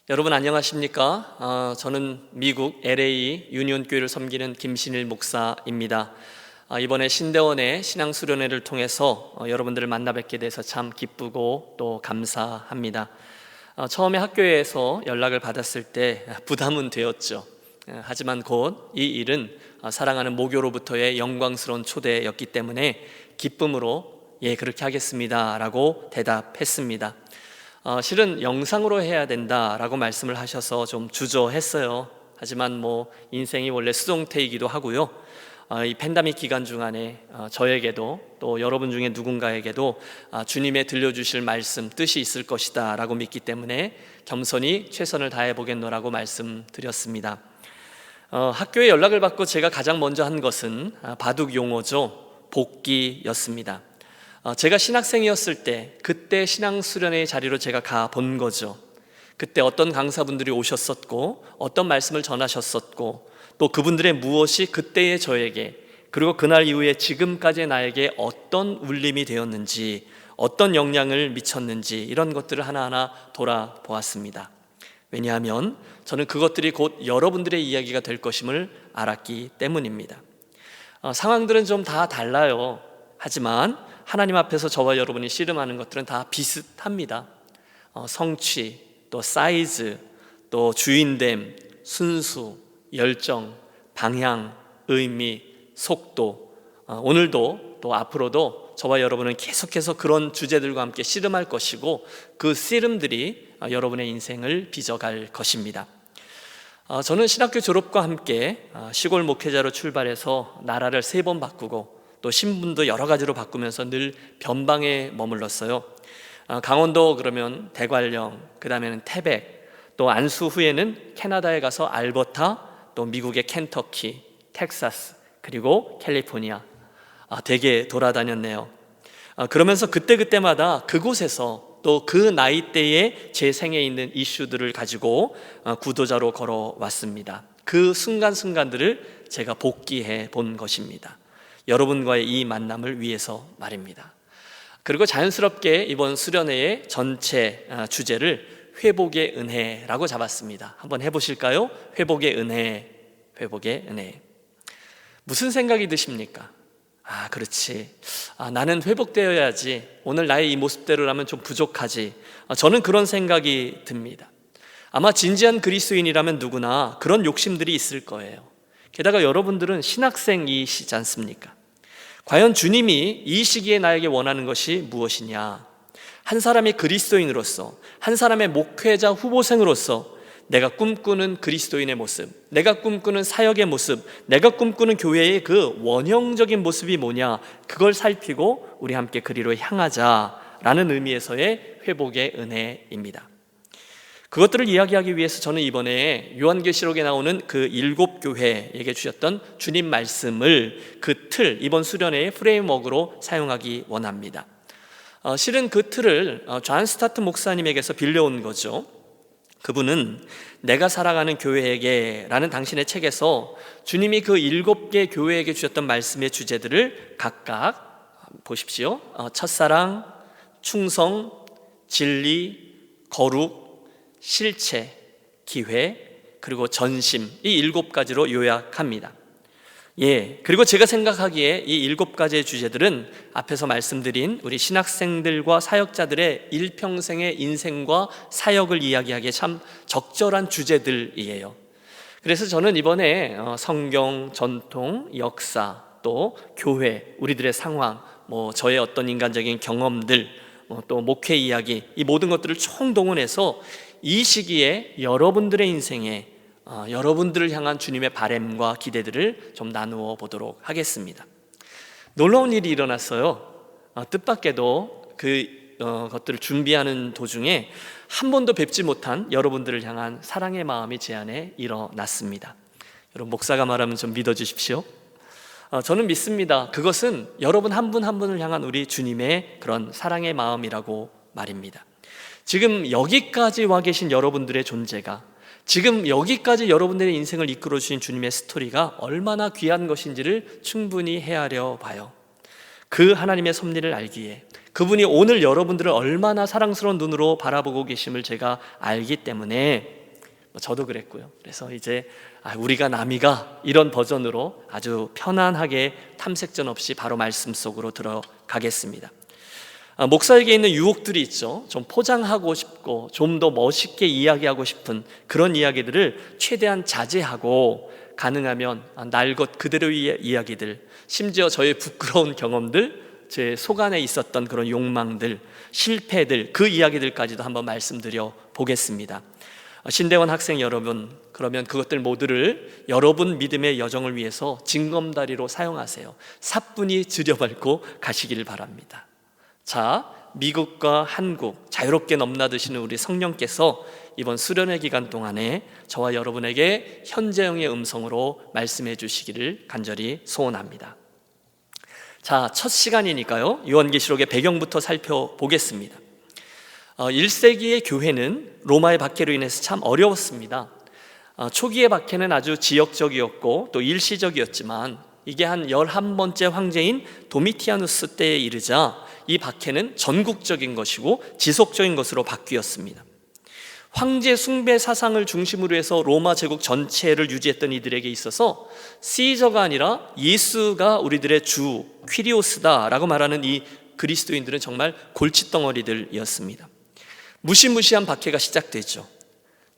여러분 안녕하십니까? 저는 미국 LA 유니온 교회를 섬기는 김신일 목사입니다. 이번에 신대원의 신앙수련회를 통해서 여러분들을 만나 뵙게 돼서 참 기쁘고 또 감사합니다. 처음에 학교에서 연락을 받았을 때 부담은 되었죠. 하지만 곧 이 일은 사랑하는 모교로부터의 영광스러운 초대였기 때문에 기쁨으로 예, 그렇게 하겠습니다 라고 대답했습니다. 실은 영상으로 해야 된다라고 말씀을 하셔서 좀 주저했어요. 하지만 인생이 원래 수동태이기도 하고요. 이 팬데믹 기간 중간에 저에게도 또 여러분 중에 누군가에게도 주님의 들려주실 말씀, 뜻이 있을 것이다 라고 믿기 때문에 겸손히 최선을 다해 보겠노라고 말씀드렸습니다. 학교에 연락을 받고 제가 가장 먼저 한 것은 바둑 용어죠. 복귀였습니다. 제가 신학생이었을 때 그때 신앙수련회의 자리로 제가 가본 거죠. 그때 어떤 강사분들이 오셨었고 어떤 말씀을 전하셨었고 또 그분들의 무엇이 그때의 저에게 그리고 그날 이후에 지금까지의 나에게 어떤 울림이 되었는지 어떤 영향을 미쳤는지 이런 것들을 하나하나 돌아보았습니다. 왜냐하면 저는 그것들이 곧 여러분들의 이야기가 될 것임을 알았기 때문입니다. 상황들은 좀 다 달라요. 하지만 하나님 앞에서 저와 여러분이 씨름하는 것들은 다 비슷합니다. 성취, 또 사이즈, 또 주인됨, 순수, 열정, 방향, 의미, 속도, 오늘도 또 앞으로도 저와 여러분은 계속해서 그런 주제들과 함께 씨름할 것이고 그 씨름들이 여러분의 인생을 빚어갈 것입니다. 저는 신학교 졸업과 함께 시골 목회자로 출발해서 나라를 3번 바꾸고 또 신분도 여러 가지로 바꾸면서 늘 변방에 머물렀어요. 강원도 그러면 대관령, 그 다음에는 태백, 또 안수 후에는 캐나다에 가서 알버타, 또 미국의 켄터키, 텍사스, 그리고 캘리포니아 되게 돌아다녔네요. 그러면서 그때마다 그곳에서 또 그 나이대에 제 생에 있는 이슈들을 가지고 구도자로 걸어왔습니다. 그 순간순간들을 제가 복기해 본 것입니다. 여러분과의 이 만남을 위해서 말입니다. 그리고 자연스럽게 이번 수련회의 전체 주제를 회복의 은혜라고 잡았습니다. 한번 해보실까요? 회복의 은혜, 회복의 은혜. 무슨 생각이 드십니까? 그렇지. 나는 회복되어야지. 오늘 나의 이 모습대로라면 좀 부족하지. 저는 그런 생각이 듭니다. 아마 진지한 그리스도인이라면 누구나 그런 욕심들이 있을 거예요. 게다가 여러분들은 신학생이시지 않습니까? 과연 주님이 이 시기에 나에게 원하는 것이 무엇이냐? 한 사람의 그리스도인으로서, 한 사람의 목회자 후보생으로서 내가 꿈꾸는 그리스도인의 모습, 내가 꿈꾸는 사역의 모습, 내가 꿈꾸는 교회의 그 원형적인 모습이 뭐냐? 그걸 살피고 우리 함께 그리로 향하자라는 의미에서의 회복의 은혜입니다. 그것들을 이야기하기 위해서 저는 이번에 요한계시록에 나오는 그 7교회에게 주셨던 주님 말씀을 그 틀, 이번 수련회의 프레임워크로 사용하기 원합니다. 실은 그 틀을 존 스타트 목사님에게서 빌려온 거죠. 그분은 내가 살아가는 교회에게 라는 당신의 책에서 주님이 그 7개 교회에게 주셨던 말씀의 주제들을 각각 보십시오. 첫사랑, 충성, 진리, 거룩, 실체, 기회, 그리고 전심, 이 7가지로 요약합니다. 그리고 제가 생각하기에 이 7가지의 주제들은 앞에서 말씀드린 우리 신학생들과 사역자들의 일평생의 인생과 사역을 이야기하기에 참 적절한 주제들이에요. 그래서 저는 이번에 성경, 전통, 역사, 또 교회, 우리들의 상황, 저의 어떤 인간적인 경험들, 또 목회 이야기, 이 모든 것들을 총동원해서 이 시기에 여러분들의 인생에 여러분들을 향한 주님의 바램과 기대들을 좀 나누어 보도록 하겠습니다. 놀라운 일이 일어났어요. 뜻밖에도 것들을 준비하는 도중에 한 번도 뵙지 못한 여러분들을 향한 사랑의 마음이 제 안에 일어났습니다. 여러분, 목사가 말하면 좀 믿어주십시오. 저는 믿습니다. 그것은 여러분 한 분 한 분을 향한 우리 주님의 그런 사랑의 마음이라고 말입니다. 지금 여기까지 와 계신 여러분들의 존재가, 지금 여기까지 여러분들의 인생을 이끌어 주신 주님의 스토리가 얼마나 귀한 것인지를 충분히 헤아려 봐요. 그 하나님의 섭리를 알기에, 그분이 오늘 여러분들을 얼마나 사랑스러운 눈으로 바라보고 계심을 제가 알기 때문에, 저도 그랬고요. 그래서 이제 우리가 남이가 이런 버전으로 아주 편안하게 탐색전 없이 바로 말씀 속으로 들어가겠습니다. 목사에게 있는 유혹들이 있죠. 좀 포장하고 싶고 좀 더 멋있게 이야기하고 싶은 그런 이야기들을 최대한 자제하고, 가능하면 날 것 그대로의 이야기들, 심지어 저의 부끄러운 경험들, 제 속 안에 있었던 그런 욕망들, 실패들, 그 이야기들까지도 한번 말씀드려 보겠습니다. 신대원 학생 여러분, 그러면 그것들 모두를 여러분 믿음의 여정을 위해서 징검다리로 사용하세요. 사뿐히 들여밟고 가시기를 바랍니다. 자, 미국과 한국 자유롭게 넘나드시는 우리 성령께서 이번 수련회 기간 동안에 저와 여러분에게 현재형의 음성으로 말씀해 주시기를 간절히 소원합니다. 자, 첫 시간이니까요, 요한계시록의 배경부터 살펴보겠습니다. 1세기의 교회는 로마의 박해로 인해서 참 어려웠습니다. 초기의 박해는 아주 지역적이었고 또 일시적이었지만, 이게 한 11번째 황제인 도미티아누스 때에 이르자 이 박해는 전국적인 것이고 지속적인 것으로 바뀌었습니다. 황제 숭배 사상을 중심으로 해서 로마 제국 전체를 유지했던 이들에게 있어서 시저가 아니라 예수가 우리들의 주, 퀴리오스다라고 말하는 이 그리스도인들은 정말 골칫덩어리들이었습니다. 무시무시한 박해가 시작되죠.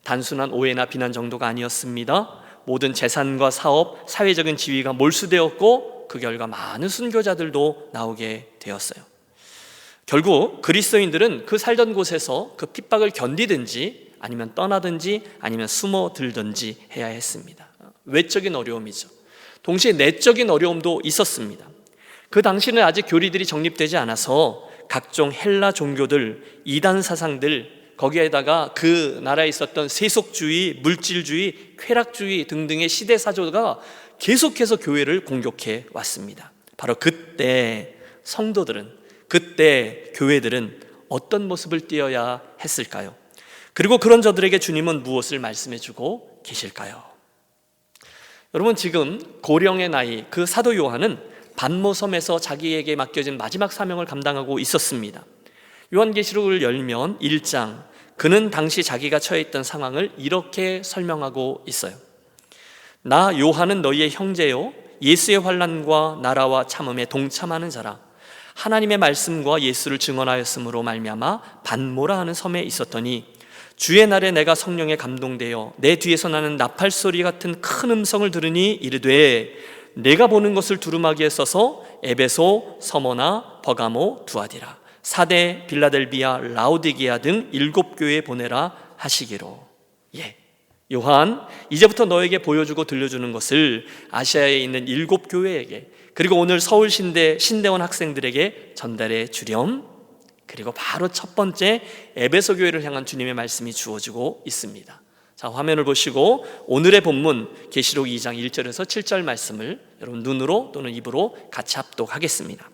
단순한 오해나 비난 정도가 아니었습니다. 모든 재산과 사업, 사회적인 지위가 몰수되었고 그 결과 많은 순교자들도 나오게 되었어요. 결국 그리스도인들은 그 살던 곳에서 그 핍박을 견디든지 아니면 떠나든지 아니면 숨어들든지 해야 했습니다. 외적인 어려움이죠. 동시에 내적인 어려움도 있었습니다. 그 당시는 아직 교리들이 정립되지 않아서 각종 헬라 종교들, 이단 사상들, 거기에다가 그 나라에 있었던 세속주의, 물질주의, 쾌락주의 등등의 시대사조가 계속해서 교회를 공격해 왔습니다. 바로 그때 성도들은, 그때 교회들은 어떤 모습을 띄어야 했을까요? 그리고 그런 저들에게 주님은 무엇을 말씀해 주고 계실까요? 여러분, 지금 고령의 나이 그 사도 요한은 반모섬에서 자기에게 맡겨진 마지막 사명을 감당하고 있었습니다. 요한계시록을 열면 1장, 그는 당시 자기가 처해 있던 상황을 이렇게 설명하고 있어요. 나 요한은 너희의 형제요, 예수의 환난과 나라와 참음에 동참하는 자라. 하나님의 말씀과 예수를 증언하였으므로 말미암아 반모라 하는 섬에 있었더니, 주의 날에 내가 성령에 감동되어 내 뒤에서 나는 나팔 소리 같은 큰 음성을 들으니 이르되, 내가 보는 것을 두루마기에 써서 에베소, 서머나, 버가모, 두아디라, 사대, 빌라델비아, 라오디게아 등 7교회에 보내라 하시기로. 요한, 이제부터 너에게 보여주고 들려주는 것을 아시아에 있는 7교회에게, 그리고 오늘 서울 신대원 학생들에게 전달해 주렴. 그리고 바로 첫 번째 에베소 교회를 향한 주님의 말씀이 주어지고 있습니다. 자, 화면을 보시고 오늘의 본문 계시록 2장 1절에서 7절 말씀을 여러분 눈으로 또는 입으로 같이 합독하겠습니다.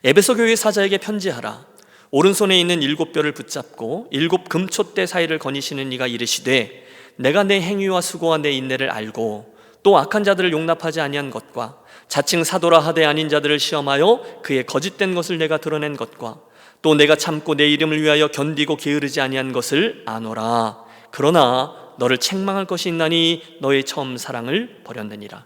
에베소 교회 사자에게 편지하라. 오른손에 있는 7뼈를 붙잡고 7 금촛대 사이를 거니시는 이가 이르시되, 내가 내 행위와 수고와 내 인내를 알고 또 악한 자들을 용납하지 아니한 것과 자칭 사도라 하되 아닌 자들을 시험하여 그의 거짓된 것을 내가 드러낸 것과 또 내가 참고 내 이름을 위하여 견디고 게으르지 아니한 것을 아노라. 그러나 너를 책망할 것이 있나니 너의 처음 사랑을 버렸느니라.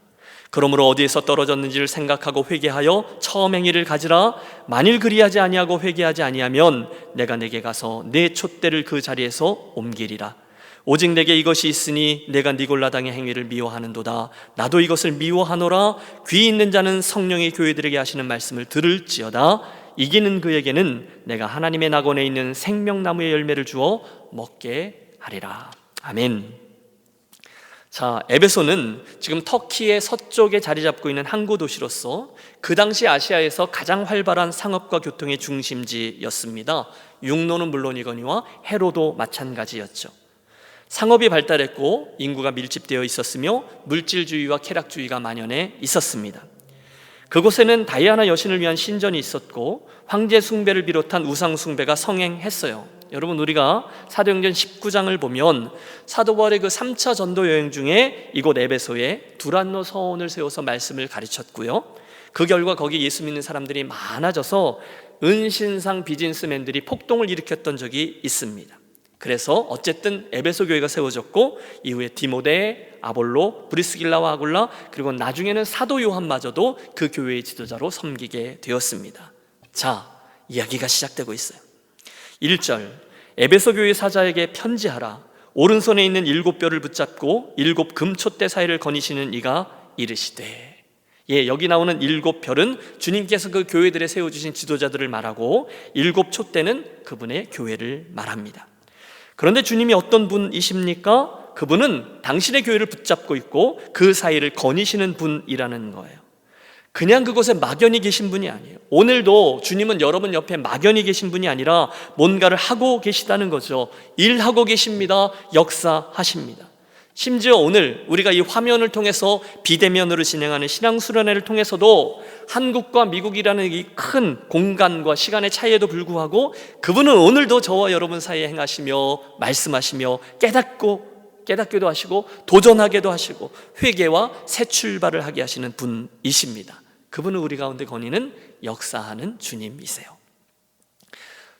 그러므로 어디에서 떨어졌는지를 생각하고 회개하여 처음 행위를 가지라. 만일 그리하지 아니하고 회개하지 아니하면 내가 내게 가서 내 촛대를 그 자리에서 옮기리라. 오직 내게 이것이 있으니 내가 니골라당의 행위를 미워하는도다. 나도 이것을 미워하노라. 귀 있는 자는 성령의 교회들에게 하시는 말씀을 들을지어다. 이기는 그에게는 내가 하나님의 낙원에 있는 생명나무의 열매를 주어 먹게 하리라. 아멘. 자, 에베소는 지금 터키의 서쪽에 자리 잡고 있는 항구 도시로서 그 당시 아시아에서 가장 활발한 상업과 교통의 중심지였습니다. 육로는 물론이거니와 해로도 마찬가지였죠. 상업이 발달했고 인구가 밀집되어 있었으며 물질주의와 쾌락주의가 만연해 있었습니다. 그곳에는 다이아나 여신을 위한 신전이 있었고 황제 숭배를 비롯한 우상 숭배가 성행했어요. 여러분, 우리가 사도행전 19장을 보면 사도 바울의 그 3차 전도 여행 중에 이곳 에베소에 두란노 서원을 세워서 말씀을 가르쳤고요. 그 결과 거기 예수 믿는 사람들이 많아져서 은신상 비즈니스맨들이 폭동을 일으켰던 적이 있습니다. 그래서 어쨌든 에베소 교회가 세워졌고 이후에 디모데, 아볼로, 브리스길라와 아굴라, 그리고 나중에는 사도 요한마저도 그 교회의 지도자로 섬기게 되었습니다. 자, 이야기가 시작되고 있어요. 1절, 에베소 교회 사자에게 편지하라. 오른손에 있는 7뼈를 붙잡고 7 금촛대 사이를 거니시는 이가 이르시되. 여기 나오는 7별은 주님께서 그 교회들에 세워주신 지도자들을 말하고 7 촛대는 그분의 교회를 말합니다. 그런데 주님이 어떤 분이십니까? 그분은 당신의 교회를 붙잡고 있고 그 사이를 거니시는 분이라는 거예요. 그냥 그곳에 막연히 계신 분이 아니에요. 오늘도 주님은 여러분 옆에 막연히 계신 분이 아니라 뭔가를 하고 계시다는 거죠. 일하고 계십니다. 역사하십니다. 심지어 오늘 우리가 이 화면을 통해서 비대면으로 진행하는 신앙수련회를 통해서도 한국과 미국이라는 이 큰 공간과 시간의 차이에도 불구하고 그분은 오늘도 저와 여러분 사이에 행하시며 말씀하시며 깨닫기도 하시고 도전하게도 하시고 회개와 새 출발을 하게 하시는 분이십니다. 그분은 우리 가운데 거니는 역사하는 주님이세요.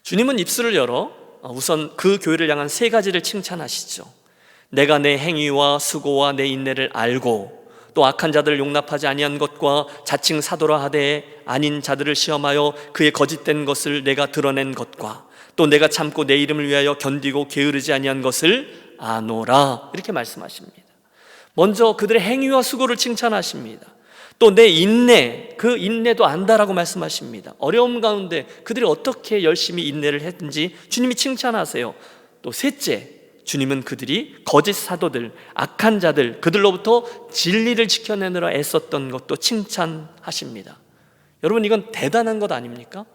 주님은 입술을 열어 우선 그 교회를 향한 3가지를 칭찬하시죠. 내가 내 행위와 수고와 내 인내를 알고 또 악한 자들을 용납하지 아니한 것과 자칭 사도라 하되 아닌 자들을 시험하여 그의 거짓된 것을 내가 드러낸 것과 또 내가 참고 내 이름을 위하여 견디고 게으르지 아니한 것을 아노라, 이렇게 말씀하십니다. 먼저 그들의 행위와 수고를 칭찬하십니다. 또 내 인내, 그 인내도 안다라고 말씀하십니다. 어려움 가운데 그들이 어떻게 열심히 인내를 했는지 주님이 칭찬하세요. 또 셋째, 주님은 그들이 거짓 사도들, 악한 자들, 그들로부터 진리를 지켜내느라 애썼던 것도 칭찬하십니다. 여러분, 이건 대단한 것 아닙니까?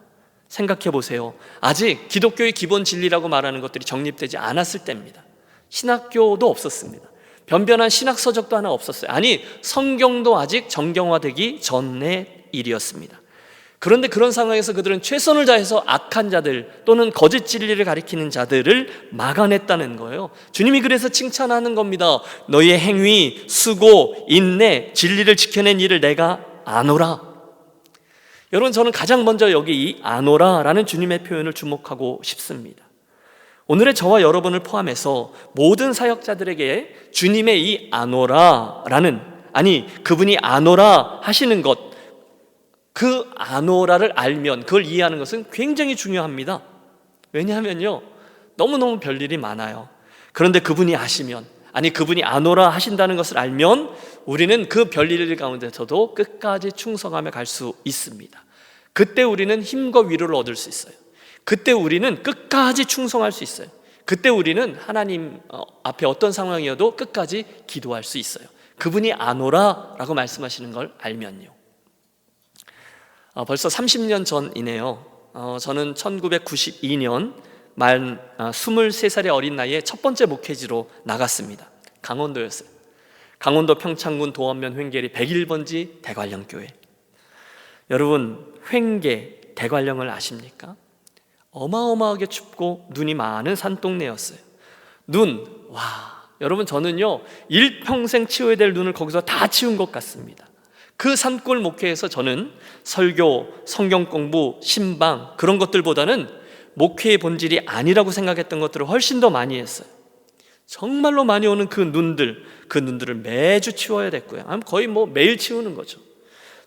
생각해 보세요. 아직 기독교의 기본 진리라고 말하는 것들이 정립되지 않았을 때입니다. 신학교도 없었습니다. 변변한 신학서적도 하나 없었어요. 아니, 성경도 아직 정경화되기 전의 일이었습니다. 그런데 그런 상황에서 그들은 최선을 다해서 악한 자들 또는 거짓 진리를 가리키는 자들을 막아냈다는 거예요. 주님이 그래서 칭찬하는 겁니다. 너희의 행위, 수고, 인내, 진리를 지켜낸 일을 내가 아노라. 여러분, 저는 가장 먼저 여기 이 아노라라는 주님의 표현을 주목하고 싶습니다. 오늘의 저와 여러분을 포함해서 모든 사역자들에게 주님의 이 아노라라는, 아니 그분이 아노라 하시는 것, 그 아노라를 알면, 그걸 이해하는 것은 굉장히 중요합니다. 왜냐하면요, 너무너무 별일이 많아요. 그런데 그분이 아시면, 아니 그분이 아노라 하신다는 것을 알면 우리는 그 별일 가운데서도 끝까지 충성하며 갈 수 있습니다. 그때 우리는 힘과 위로를 얻을 수 있어요. 그때 우리는 끝까지 충성할 수 있어요. 그때 우리는 하나님 앞에 어떤 상황이어도 끝까지 기도할 수 있어요. 그분이 아노라라고 말씀하시는 걸 알면요. 벌써 30년 전이네요. 저는 1992년 만 23살의 어린 나이에 첫 번째 목회지로 나갔습니다. 강원도였어요. 강원도 평창군 도원면 횡계리 101번지 대관령교회. 여러분, 횡계 대관령을 아십니까? 어마어마하게 춥고 눈이 많은 산동네였어요. 여러분, 저는요 일평생 치워야 될 눈을 거기서 다 치운 것 같습니다. 그 산골 목회에서 저는 설교, 성경 공부, 신방 그런 것들보다는 목회의 본질이 아니라고 생각했던 것들을 훨씬 더 많이 했어요. 정말로 많이 오는 그 눈들을 매주 치워야 됐고요. 거의 매일 치우는 거죠.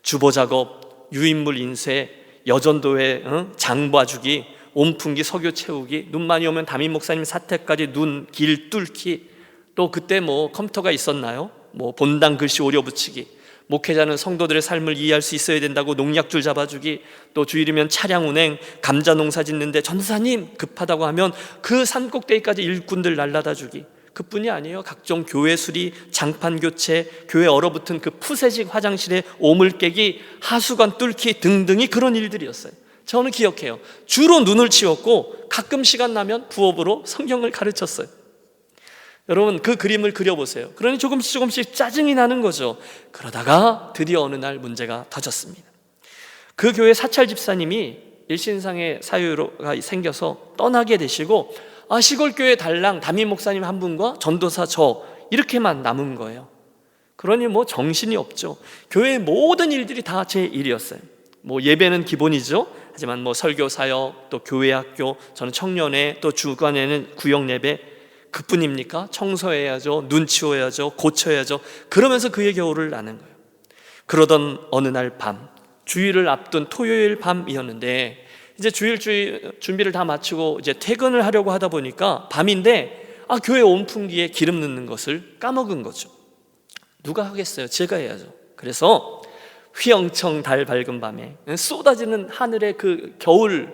주보 작업, 유인물 인쇄, 여전도회 장 봐주기, 온풍기 석유 채우기, 눈 많이 오면 담임 목사님 사택까지 눈 길 뚫기, 또 그때 컴퓨터가 있었나요? 본당 글씨 오려 붙이기, 목회자는 성도들의 삶을 이해할 수 있어야 된다고 농약줄 잡아주기, 또 주일이면 차량 운행, 감자 농사 짓는데 전도사님 급하다고 하면 그 산꼭대기까지 일꾼들 날라다 주기. 그뿐이 아니에요. 각종 교회 수리, 장판 교체, 교회 얼어붙은 그 푸세식 화장실에 오물 깨기, 하수관 뚫기 등등이 그런 일들이었어요. 저는 기억해요. 주로 눈을 치웠고 가끔 시간 나면 부업으로 성경을 가르쳤어요. 여러분, 그 그림을 그려보세요. 그러니 조금씩 짜증이 나는 거죠. 그러다가 드디어 어느 날 문제가 터졌습니다. 그 교회 사찰 집사님이 일신상의 사유가 생겨서 떠나게 되시고 시골교회 달랑 담임 목사님 한 분과 전도사 저 이렇게만 남은 거예요. 그러니 뭐 정신이 없죠. 교회의 모든 일들이 다 제 일이었어요. 뭐 예배는 기본이죠. 하지만 뭐 설교 사역, 또 교회 학교, 저는 청년회, 또 주간에는 구역 예배, 그뿐입니까? 청소해야죠, 눈 치워야죠, 고쳐야죠. 그러면서 그의 겨울을 나는 거예요. 그러던 어느 날 밤, 주일을 앞둔 토요일 밤이었는데, 이제 주일 준비를 다 마치고 이제 퇴근을 하려고 하다 보니까 밤인데, 교회 온풍기에 기름 넣는 것을 까먹은 거죠. 누가 하겠어요? 제가 해야죠. 그래서 휘영청 달 밝은 밤에 쏟아지는 하늘의 그 겨울,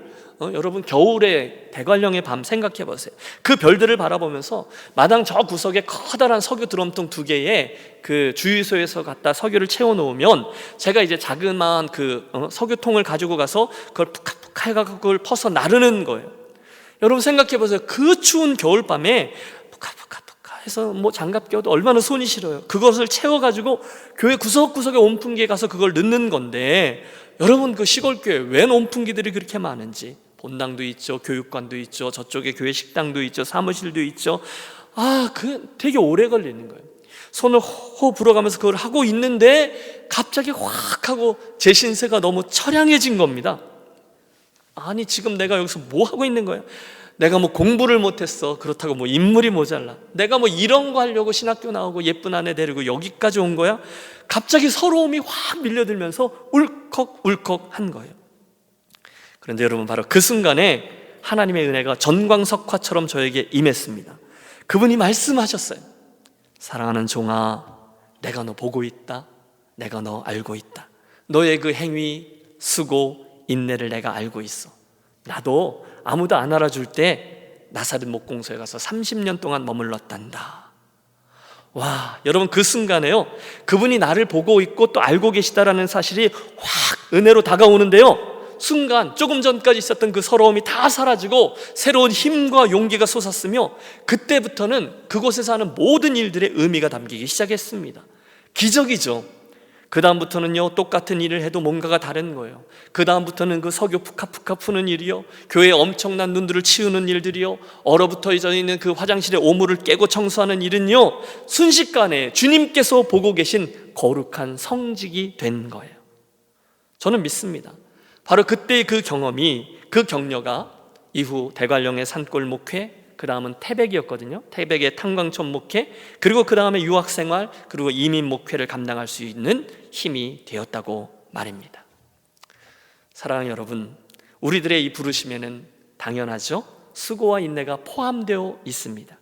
여러분 겨울의 대관령의 밤 생각해 보세요. 그 별들을 바라보면서 마당 저 구석에 커다란 석유 드럼통 2개에 그 주유소에서 갖다 석유를 채워 놓으면, 제가 이제 자그마한 그 석유통을 가지고 가서 그걸 푸카푸카 해가지고 그걸 퍼서 나르는 거예요. 여러분 생각해 보세요. 그 추운 겨울밤에 푸카푸카 해서 뭐 장갑 껴도 얼마나 손이 시려요. 그것을 채워가지고 교회 구석구석에 온풍기에 가서 그걸 넣는 건데, 여러분 그 시골교회 웬 온풍기들이 그렇게 많은지, 본당도 있죠, 교육관도 있죠, 저쪽에 교회 식당도 있죠, 사무실도 있죠. 그 되게 오래 걸리는 거예요. 손을 호호 불어가면서 그걸 하고 있는데 갑자기 확 하고 제 신세가 너무 처량해진 겁니다. 아니 지금 내가 여기서 뭐 하고 있는 거야? 내가 뭐 공부를 못했어, 그렇다고 뭐 인물이 모자라, 내가 뭐 이런 거 하려고 신학교 나오고 예쁜 아내 데리고 여기까지 온 거야? 갑자기 서러움이 확 밀려들면서 울컥울컥 한 거예요. 그런데 여러분, 바로 그 순간에 하나님의 은혜가 전광석화처럼 저에게 임했습니다. 그분이 말씀하셨어요. 사랑하는 종아, 내가 너 보고 있다. 내가 너 알고 있다. 너의 그 행위, 수고, 인내를 내가 알고 있어. 나도 아무도 안 알아줄 때 나사렛 목공소에 가서 30년 동안 머물렀단다. 와, 여러분 그 순간에요, 그분이 나를 보고 있고 또 알고 계시다라는 사실이 확 은혜로 다가오는데요, 순간 조금 전까지 있었던 그 서러움이 다 사라지고 새로운 힘과 용기가 솟았으며, 그때부터는 그곳에서 하는 모든 일들의 의미가 담기기 시작했습니다. 기적이죠. 그 다음부터는요, 똑같은 일을 해도 뭔가가 다른 거예요. 그 다음부터는 그 석유 푸카푸카 푸는 일이요, 교회의 엄청난 눈들을 치우는 일들이요, 얼어붙어져 있는 그 화장실의 오물을 깨고 청소하는 일은요, 순식간에 주님께서 보고 계신 거룩한 성직이 된 거예요. 저는 믿습니다. 바로 그때의 그 경험이, 그 격려가 이후 대관령의 산골 목회, 그 다음은 태백이었거든요. 태백의 탄광촌 목회, 그리고 그 다음에 유학생활, 그리고 이민 목회를 감당할 수 있는 힘이 되었다고 말입니다. 사랑하는 여러분, 우리들의 이 부르심에는 당연하죠, 수고와 인내가 포함되어 있습니다.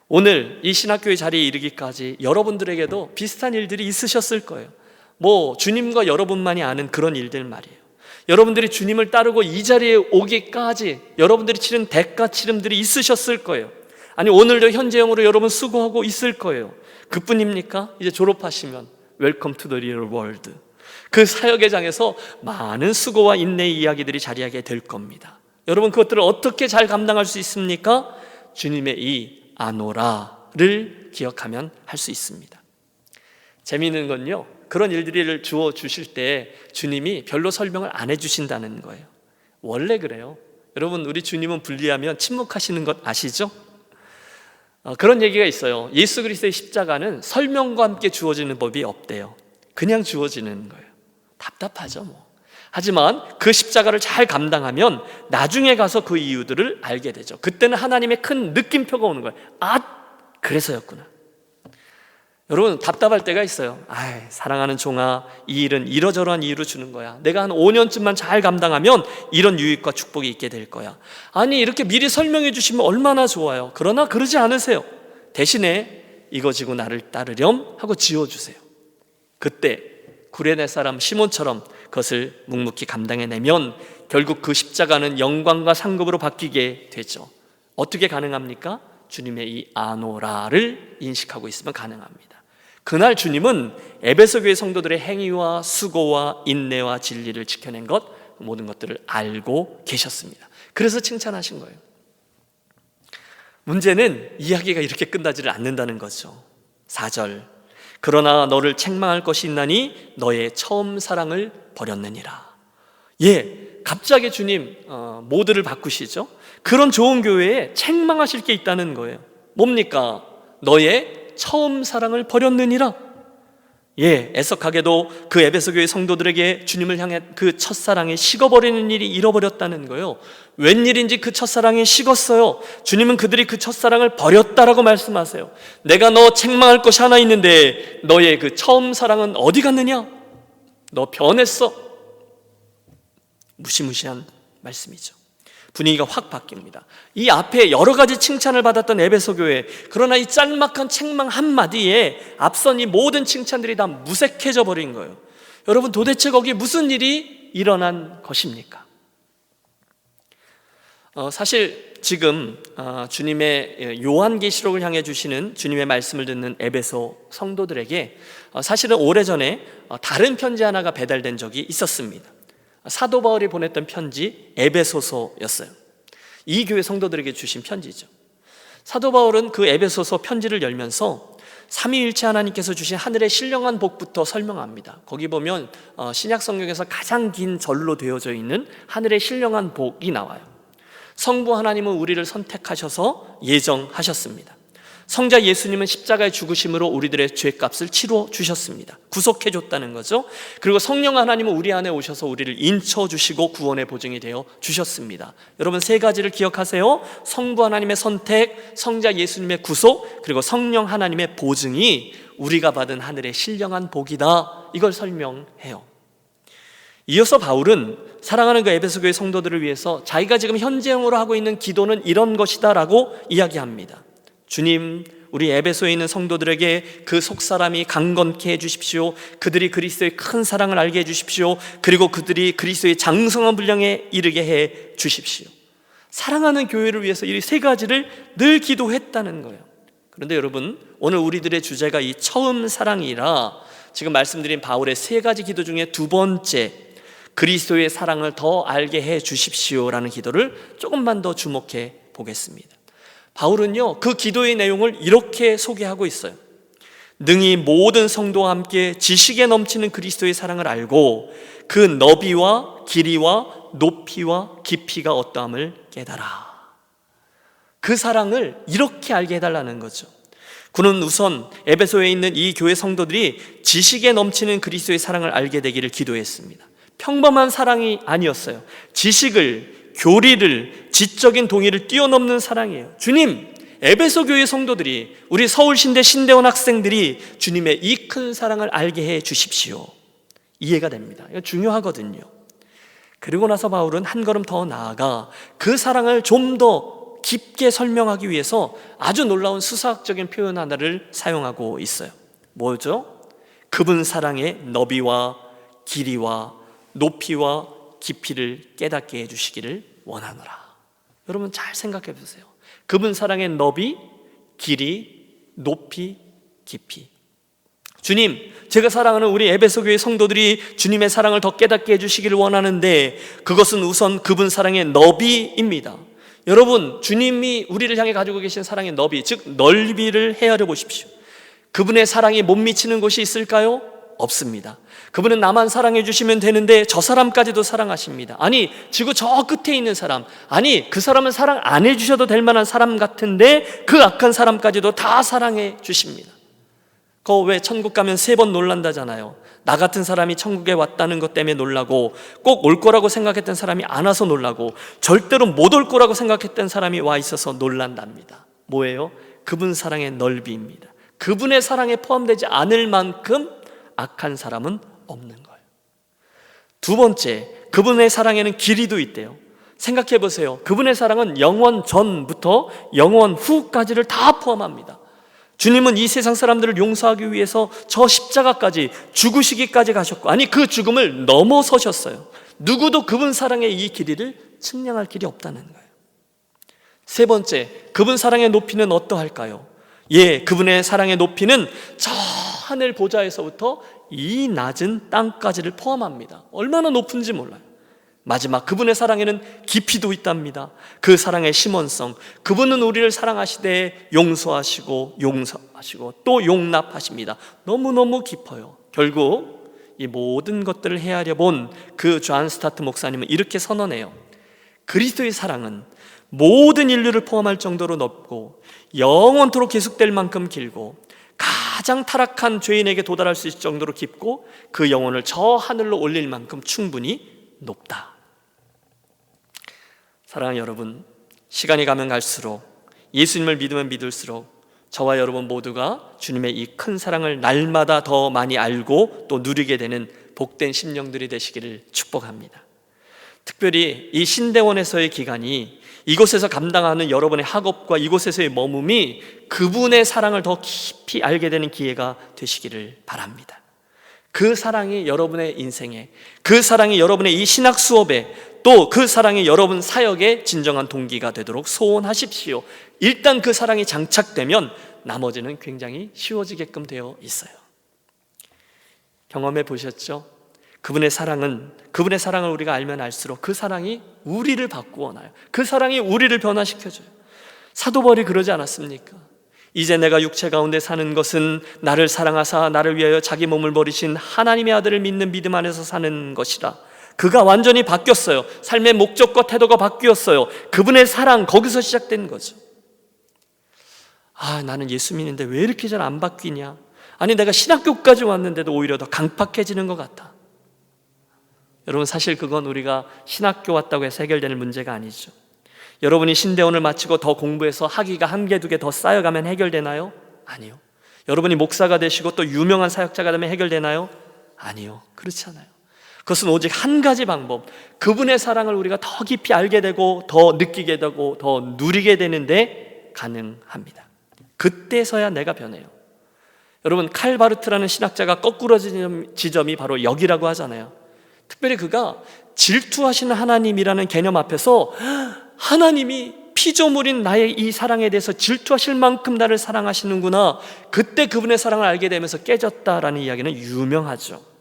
오늘 이 신학교의 자리에 이르기까지 여러분들에게도 비슷한 일들이 있으셨을 거예요. 뭐 주님과 여러분만이 아는 그런 일들 말이에요. 여러분들이 주님을 따르고 이 자리에 오기까지 여러분들이 치른 대가 치름들이 있으셨을 거예요. 아니 오늘도 현재형으로 여러분 수고하고 있을 거예요. 그뿐입니까? 이제 졸업하시면 웰컴 투 더 리얼 월드, 그 사역의 장에서 많은 수고와 인내의 이야기들이 자리하게 될 겁니다. 여러분 그것들을 어떻게 잘 감당할 수 있습니까? 주님의 이 아노라를 기억하면 할 수 있습니다. 재미있는 건요, 그런 일들을 주어 주실 때 주님이 별로 설명을 안 해주신다는 거예요. 원래 그래요. 여러분, 우리 주님은 분리하면 침묵하시는 것 아시죠? 그런 얘기가 있어요. 예수 그리스도의 십자가는 설명과 함께 주어지는 법이 없대요. 그냥 주어지는 거예요. 답답하죠 뭐. 하지만 그 십자가를 잘 감당하면 나중에 가서 그 이유들을 알게 되죠. 그때는 하나님의 큰 느낌표가 오는 거예요. 그래서였구나. 여러분 답답할 때가 있어요. 사랑하는 종아, 이 일은 이러저러한 이유로 주는 거야. 내가 한 5년쯤만 잘 감당하면 이런 유익과 축복이 있게 될 거야. 아니 이렇게 미리 설명해 주시면 얼마나 좋아요. 그러나 그러지 않으세요. 대신에 이거 지고 나를 따르렴 하고 지어주세요. 그때 구레네 사람 시몬처럼 그것을 묵묵히 감당해내면 결국 그 십자가는 영광과 상급으로 바뀌게 되죠. 어떻게 가능합니까? 주님의 이 아노라를 인식하고 있으면 가능합니다. 그날 주님은 에베소 교회 성도들의 행위와 수고와 인내와 진리를 지켜낸 것, 모든 것들을 알고 계셨습니다. 그래서 칭찬하신 거예요. 문제는 이야기가 이렇게 끝나지를 않는다는 거죠. 4절, 그러나 너를 책망할 것이 있나니 너의 처음 사랑을 버렸느니라. 갑자기 주님 모드를 바꾸시죠. 그런 좋은 교회에 책망하실 게 있다는 거예요. 뭡니까? 너의 처음 사랑을 버렸느니라. 애석하게도 그 에베소 교회 성도들에게 주님을 향해 그 첫사랑이 식어버리는 일이 일어버렸다는 거예요. 웬일인지 그 첫사랑이 식었어요. 주님은 그들이 그 첫사랑을 버렸다라고 말씀하세요. 내가 너 책망할 것이 하나 있는데 너의 그 처음 사랑은 어디 갔느냐? 너 변했어. 무시무시한 말씀이죠. 분위기가 확 바뀝니다. 이 앞에 여러 가지 칭찬을 받았던 에베소 교회, 그러나 이 짤막한 책망 한마디에 앞선 이 모든 칭찬들이 다 무색해져 버린 거예요. 여러분, 도대체 거기에 무슨 일이 일어난 것입니까? 사실 지금 주님의 요한계시록을 향해 주시는 주님의 말씀을 듣는 에베소 성도들에게 사실은 오래전에 다른 편지 하나가 배달된 적이 있었습니다. 사도 바울이 보냈던 편지 에베소서였어요. 이 교회 성도들에게 주신 편지죠. 사도 바울은 그 에베소서 편지를 열면서 삼위일체 하나님께서 주신 하늘의 신령한 복부터 설명합니다. 거기 보면 신약 성경에서 가장 긴 절로 되어져 있는 하늘의 신령한 복이 나와요. 성부 하나님은 우리를 선택하셔서 예정하셨습니다. 성자 예수님은 십자가의 죽으심으로 우리들의 죄값을 치러 주셨습니다. 구속해 줬다는 거죠. 그리고 성령 하나님은 우리 안에 오셔서 우리를 인쳐 주시고 구원의 보증이 되어 주셨습니다. 여러분, 세 가지를 기억하세요. 성부 하나님의 선택, 성자 예수님의 구속, 그리고 성령 하나님의 보증이 우리가 받은 하늘의 신령한 복이다. 이걸 설명해요. 이어서 바울은 사랑하는 그 에베소 교회 성도들을 위해서 자기가 지금 현재형으로 하고 있는 기도는 이런 것이다 라고 이야기합니다. 주님, 우리 에베소에 있는 성도들에게 그 속사람이 강건케 해주십시오. 그들이 그리스도의 큰 사랑을 알게 해주십시오. 그리고 그들이 그리스도의 장성한 분량에 이르게 해 주십시오. 사랑하는 교회를 위해서 이 세 가지를 늘 기도했다는 거예요. 그런데 여러분, 오늘 우리들의 주제가 이 처음 사랑이라 지금 말씀드린 바울의 세 가지 기도 중에 두 번째, 그리스도의 사랑을 더 알게 해 주십시오라는 기도를 조금만 더 주목해 보겠습니다. 바울은요, 그 기도의 내용을 이렇게 소개하고 있어요. 능히 모든 성도와 함께 지식에 넘치는 그리스도의 사랑을 알고 그 너비와 길이와 높이와 깊이가 어떠함을 깨달아. 그 사랑을 이렇게 알게 해달라는 거죠. 그는 우선 에베소에 있는 이 교회 성도들이 지식에 넘치는 그리스도의 사랑을 알게 되기를 기도했습니다. 평범한 사랑이 아니었어요. 지식을, 교리를, 지적인 동의를 뛰어넘는 사랑이에요. 주님, 에베소 교회 성도들이, 우리 서울신대 신대원 학생들이 주님의 이 큰 사랑을 알게 해 주십시오. 이해가 됩니다. 이거 중요하거든요. 그리고 나서 바울은 한 걸음 더 나아가 그 사랑을 좀 더 깊게 설명하기 위해서 아주 놀라운 수사학적인 표현 하나를 사용하고 있어요. 뭐죠? 그분 사랑의 너비와 길이와 높이와 깊이를 깨닫게 해주시기를 원하노라. 여러분, 잘 생각해 보세요. 그분 사랑의 너비, 길이, 높이, 깊이. 주님, 제가 사랑하는 우리 에베소 교회 성도들이 주님의 사랑을 더 깨닫게 해주시기를 원하는데 그것은 우선 그분 사랑의 너비입니다. 여러분, 주님이 우리를 향해 가지고 계신 사랑의 너비, 즉 넓이를 헤아려 보십시오. 그분의 사랑이 못 미치는 곳이 있을까요? 없습니다. 그분은 나만 사랑해 주시면 되는데 저 사람까지도 사랑하십니다. 아니, 지구 저 끝에 있는 사람, 아니 그 사람은 사랑 안 해주셔도 될 만한 사람 같은데 그 악한 사람까지도 다 사랑해 주십니다. 그거 왜 천국 가면 3번 놀란다잖아요. 나 같은 사람이 천국에 왔다는 것 때문에 놀라고, 꼭 올 거라고 생각했던 사람이 안 와서 놀라고, 절대로 못 올 거라고 생각했던 사람이 와 있어서 놀란답니다. 뭐예요? 그분 사랑의 넓이입니다. 그분의 사랑에 포함되지 않을 만큼 악한 사람은 없는 거예요. 두 번째, 그분의 사랑에는 길이도 있대요. 생각해 보세요. 그분의 사랑은 영원 전부터 영원 후까지를 다 포함합니다. 주님은 이 세상 사람들을 용서하기 위해서 저 십자가까지, 죽으시기까지 가셨고, 아니 그 죽음을 넘어서셨어요. 누구도 그분 사랑의 이 길이를 측량할 길이 없다는 거예요. 세 번째, 그분 사랑의 높이는 어떠할까요? 그분의 사랑의 높이는 저 하늘 보좌에서부터 이 낮은 땅까지를 포함합니다. 얼마나 높은지 몰라요. 마지막, 그분의 사랑에는 깊이도 있답니다. 그 사랑의 심원성, 그분은 우리를 사랑하시되 용서하시고 또 용납하십니다. 너무너무 깊어요. 결국 이 모든 것들을 헤아려 본 그 존 스타트 목사님은 이렇게 선언해요. 그리스도의 사랑은 모든 인류를 포함할 정도로 넓고 영원토록 계속될 만큼 길고 가장 타락한 죄인에게 도달할 수 있을 정도로 깊고 그 영혼을 저 하늘로 올릴 만큼 충분히 높다. 사랑하는 여러분, 시간이 가면 갈수록, 예수님을 믿으면 믿을수록 저와 여러분 모두가 주님의 이 큰 사랑을 날마다 더 많이 알고 또 누리게 되는 복된 심령들이 되시기를 축복합니다. 특별히 이 신대원에서의 기간이, 이곳에서 감당하는 여러분의 학업과 이곳에서의 머뭅이 그분의 사랑을 더 깊이 알게 되는 기회가 되시기를 바랍니다. 그 사랑이 여러분의 인생에, 그 사랑이 여러분의 이 신학 수업에, 또 그 사랑이 여러분 사역의 진정한 동기가 되도록 소원하십시오. 일단 그 사랑이 장착되면 나머지는 굉장히 쉬워지게끔 되어 있어요. 경험해 보셨죠? 그분의 사랑을 우리가 알면 알수록 그 사랑이 우리를 바꾸어 놔요. 그 사랑이 우리를 변화시켜줘요. 사도 바울이 그러지 않았습니까? 이제 내가 육체 가운데 사는 것은 나를 사랑하사 나를 위하여 자기 몸을 버리신 하나님의 아들을 믿는 믿음 안에서 사는 것이라. 그가 완전히 바뀌었어요. 삶의 목적과 태도가 바뀌었어요. 그분의 사랑, 거기서 시작된 거죠. 나는 예수 믿는데 왜 이렇게 잘 안 바뀌냐? 아니, 내가 신학교까지 왔는데도 오히려 더 강팍해지는 것 같아. 여러분, 사실 그건 우리가 신학교 왔다고 해서 해결되는 문제가 아니죠. 여러분이 신대원을 마치고 더 공부해서 학위가 한 개, 두 개 더 쌓여가면 해결되나요? 아니요. 여러분이 목사가 되시고 또 유명한 사역자가 되면 해결되나요? 아니요. 그렇지 않아요. 그것은 오직 한 가지 방법, 그분의 사랑을 우리가 더 깊이 알게 되고 더 느끼게 되고 더 누리게 되는데 가능합니다. 그때서야 내가 변해요. 여러분, 칼바르트라는 신학자가 거꾸러진 지점이 바로 여기라고 하잖아요. 특별히 그가 질투하시는 하나님이라는 개념 앞에서 하나님이 피조물인 나의 이 사랑에 대해서 질투하실 만큼 나를 사랑하시는구나, 그때 그분의 사랑을 알게 되면서 깨졌다라는 이야기는 유명하죠.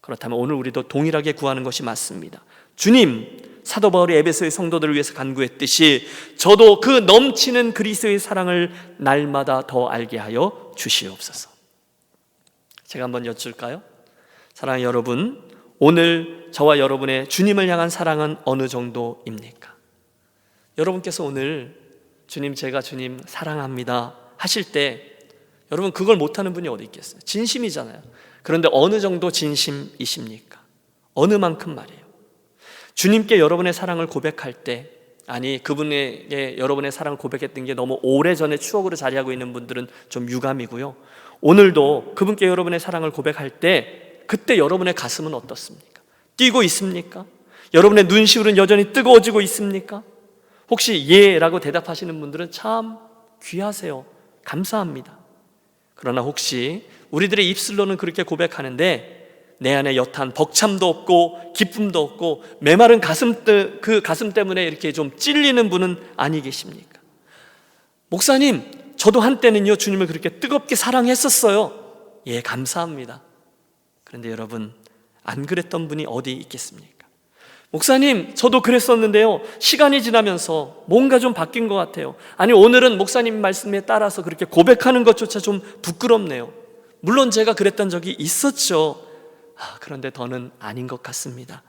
그렇다면 오늘 우리도 동일하게 구하는 것이 맞습니다. 주님, 사도 바울이 에베소의 성도들을 위해서 간구했듯이 저도 그 넘치는 그리스도의 사랑을 날마다 더 알게 하여 주시옵소서. 제가 한번 여쭐까요? 사랑하는 여러분, 오늘 저와 여러분의 주님을 향한 사랑은 어느 정도입니까? 여러분께서 오늘 주님, 제가 주님 사랑합니다 하실 때 여러분, 그걸 못하는 분이 어디 있겠어요? 진심이잖아요. 그런데 어느 정도 진심이십니까? 어느 만큼 말이에요. 주님께 여러분의 사랑을 고백할 때, 아니 그분에게 여러분의 사랑을 고백했던 게 너무 오래전에 추억으로 자리하고 있는 분들은 좀 유감이고요, 오늘도 그분께 여러분의 사랑을 고백할 때 그때 여러분의 가슴은 어떻습니까? 뛰고 있습니까? 여러분의 눈시울은 여전히 뜨거워지고 있습니까? 혹시 예라고 대답하시는 분들은 참 귀하세요. 감사합니다. 그러나 혹시 우리들의 입술로는 그렇게 고백하는데 내 안에 여탄 벅참도 없고 기쁨도 없고 메마른 그 가슴 때문에 이렇게 좀 찔리는 분은 아니 계십니까? 목사님, 저도 한때는요 주님을 그렇게 뜨겁게 사랑했었어요. 예, 감사합니다. 그런데 여러분, 안 그랬던 분이 어디 있겠습니까? 목사님, 저도 그랬었는데요, 시간이 지나면서 뭔가 좀 바뀐 것 같아요. 아니, 오늘은 목사님 말씀에 따라서 그렇게 고백하는 것조차 좀 부끄럽네요. 물론 제가 그랬던 적이 있었죠. 그런데 더는 아닌 것 같습니다.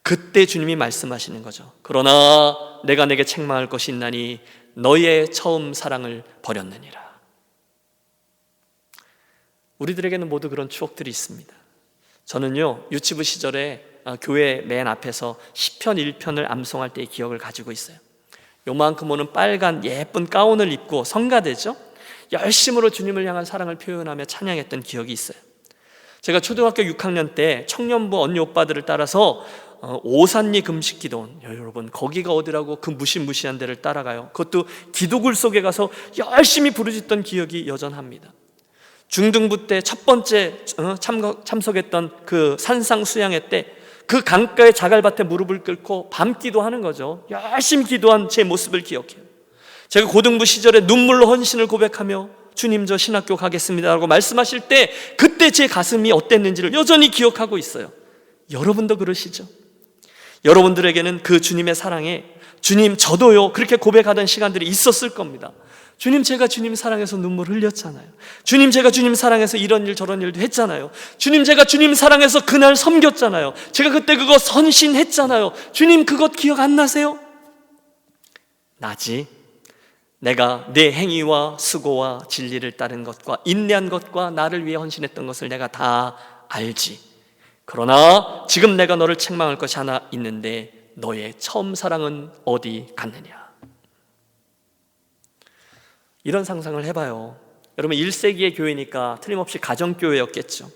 그때 주님이 말씀하시는 거죠. 그러나 내가 내게 책망할 것이 있나니 너희의 처음 사랑을 버렸느니라. 우리들에게는 모두 그런 추억들이 있습니다. 저는요, 유치부 시절에 교회 맨 앞에서 시편 1편을 암송할 때의 기억을 가지고 있어요. 요만큼 오는 빨간 예쁜 가운을 입고 성가대죠, 열심으로 주님을 향한 사랑을 표현하며 찬양했던 기억이 있어요. 제가 초등학교 6학년 때 청년부 언니 오빠들을 따라서 오산리 금식기도원, 여러분 거기가 어디라고 그 무시무시한 데를 따라가요. 그것도 기도굴 속에 가서 열심히 부르짖던 기억이 여전합니다. 중등부 때 첫 번째 참석했던 그 산상 수양회 때 그 강가의 자갈밭에 무릎을 꿇고 밤 기도하는 거죠. 열심히 기도한 제 모습을 기억해요. 제가 고등부 시절에 눈물로 헌신을 고백하며 주님, 저 신학교 가겠습니다 라고 말씀하실 때 그때 제 가슴이 어땠는지를 여전히 기억하고 있어요. 여러분도 그러시죠? 여러분들에게는 그 주님의 사랑에 주님, 저도요 그렇게 고백하던 시간들이 있었을 겁니다. 주님, 제가 주님 사랑해서 눈물 흘렸잖아요. 주님, 제가 주님 사랑해서 이런 일 저런 일도 했잖아요. 주님, 제가 주님 사랑해서 그날 섬겼잖아요. 제가 그때 그거 선신했잖아요. 주님, 그것 기억 안 나세요? 나지. 내가 내 행위와 수고와 진리를 따른 것과 인내한 것과 나를 위해 헌신했던 것을 내가 다 알지. 그러나 지금 내가 너를 책망할 것이 하나 있는데 너의 처음 사랑은 어디 갔느냐. 이런 상상을 해봐요. 여러분 1세기의 교회니까 틀림없이 가정교회였겠죠.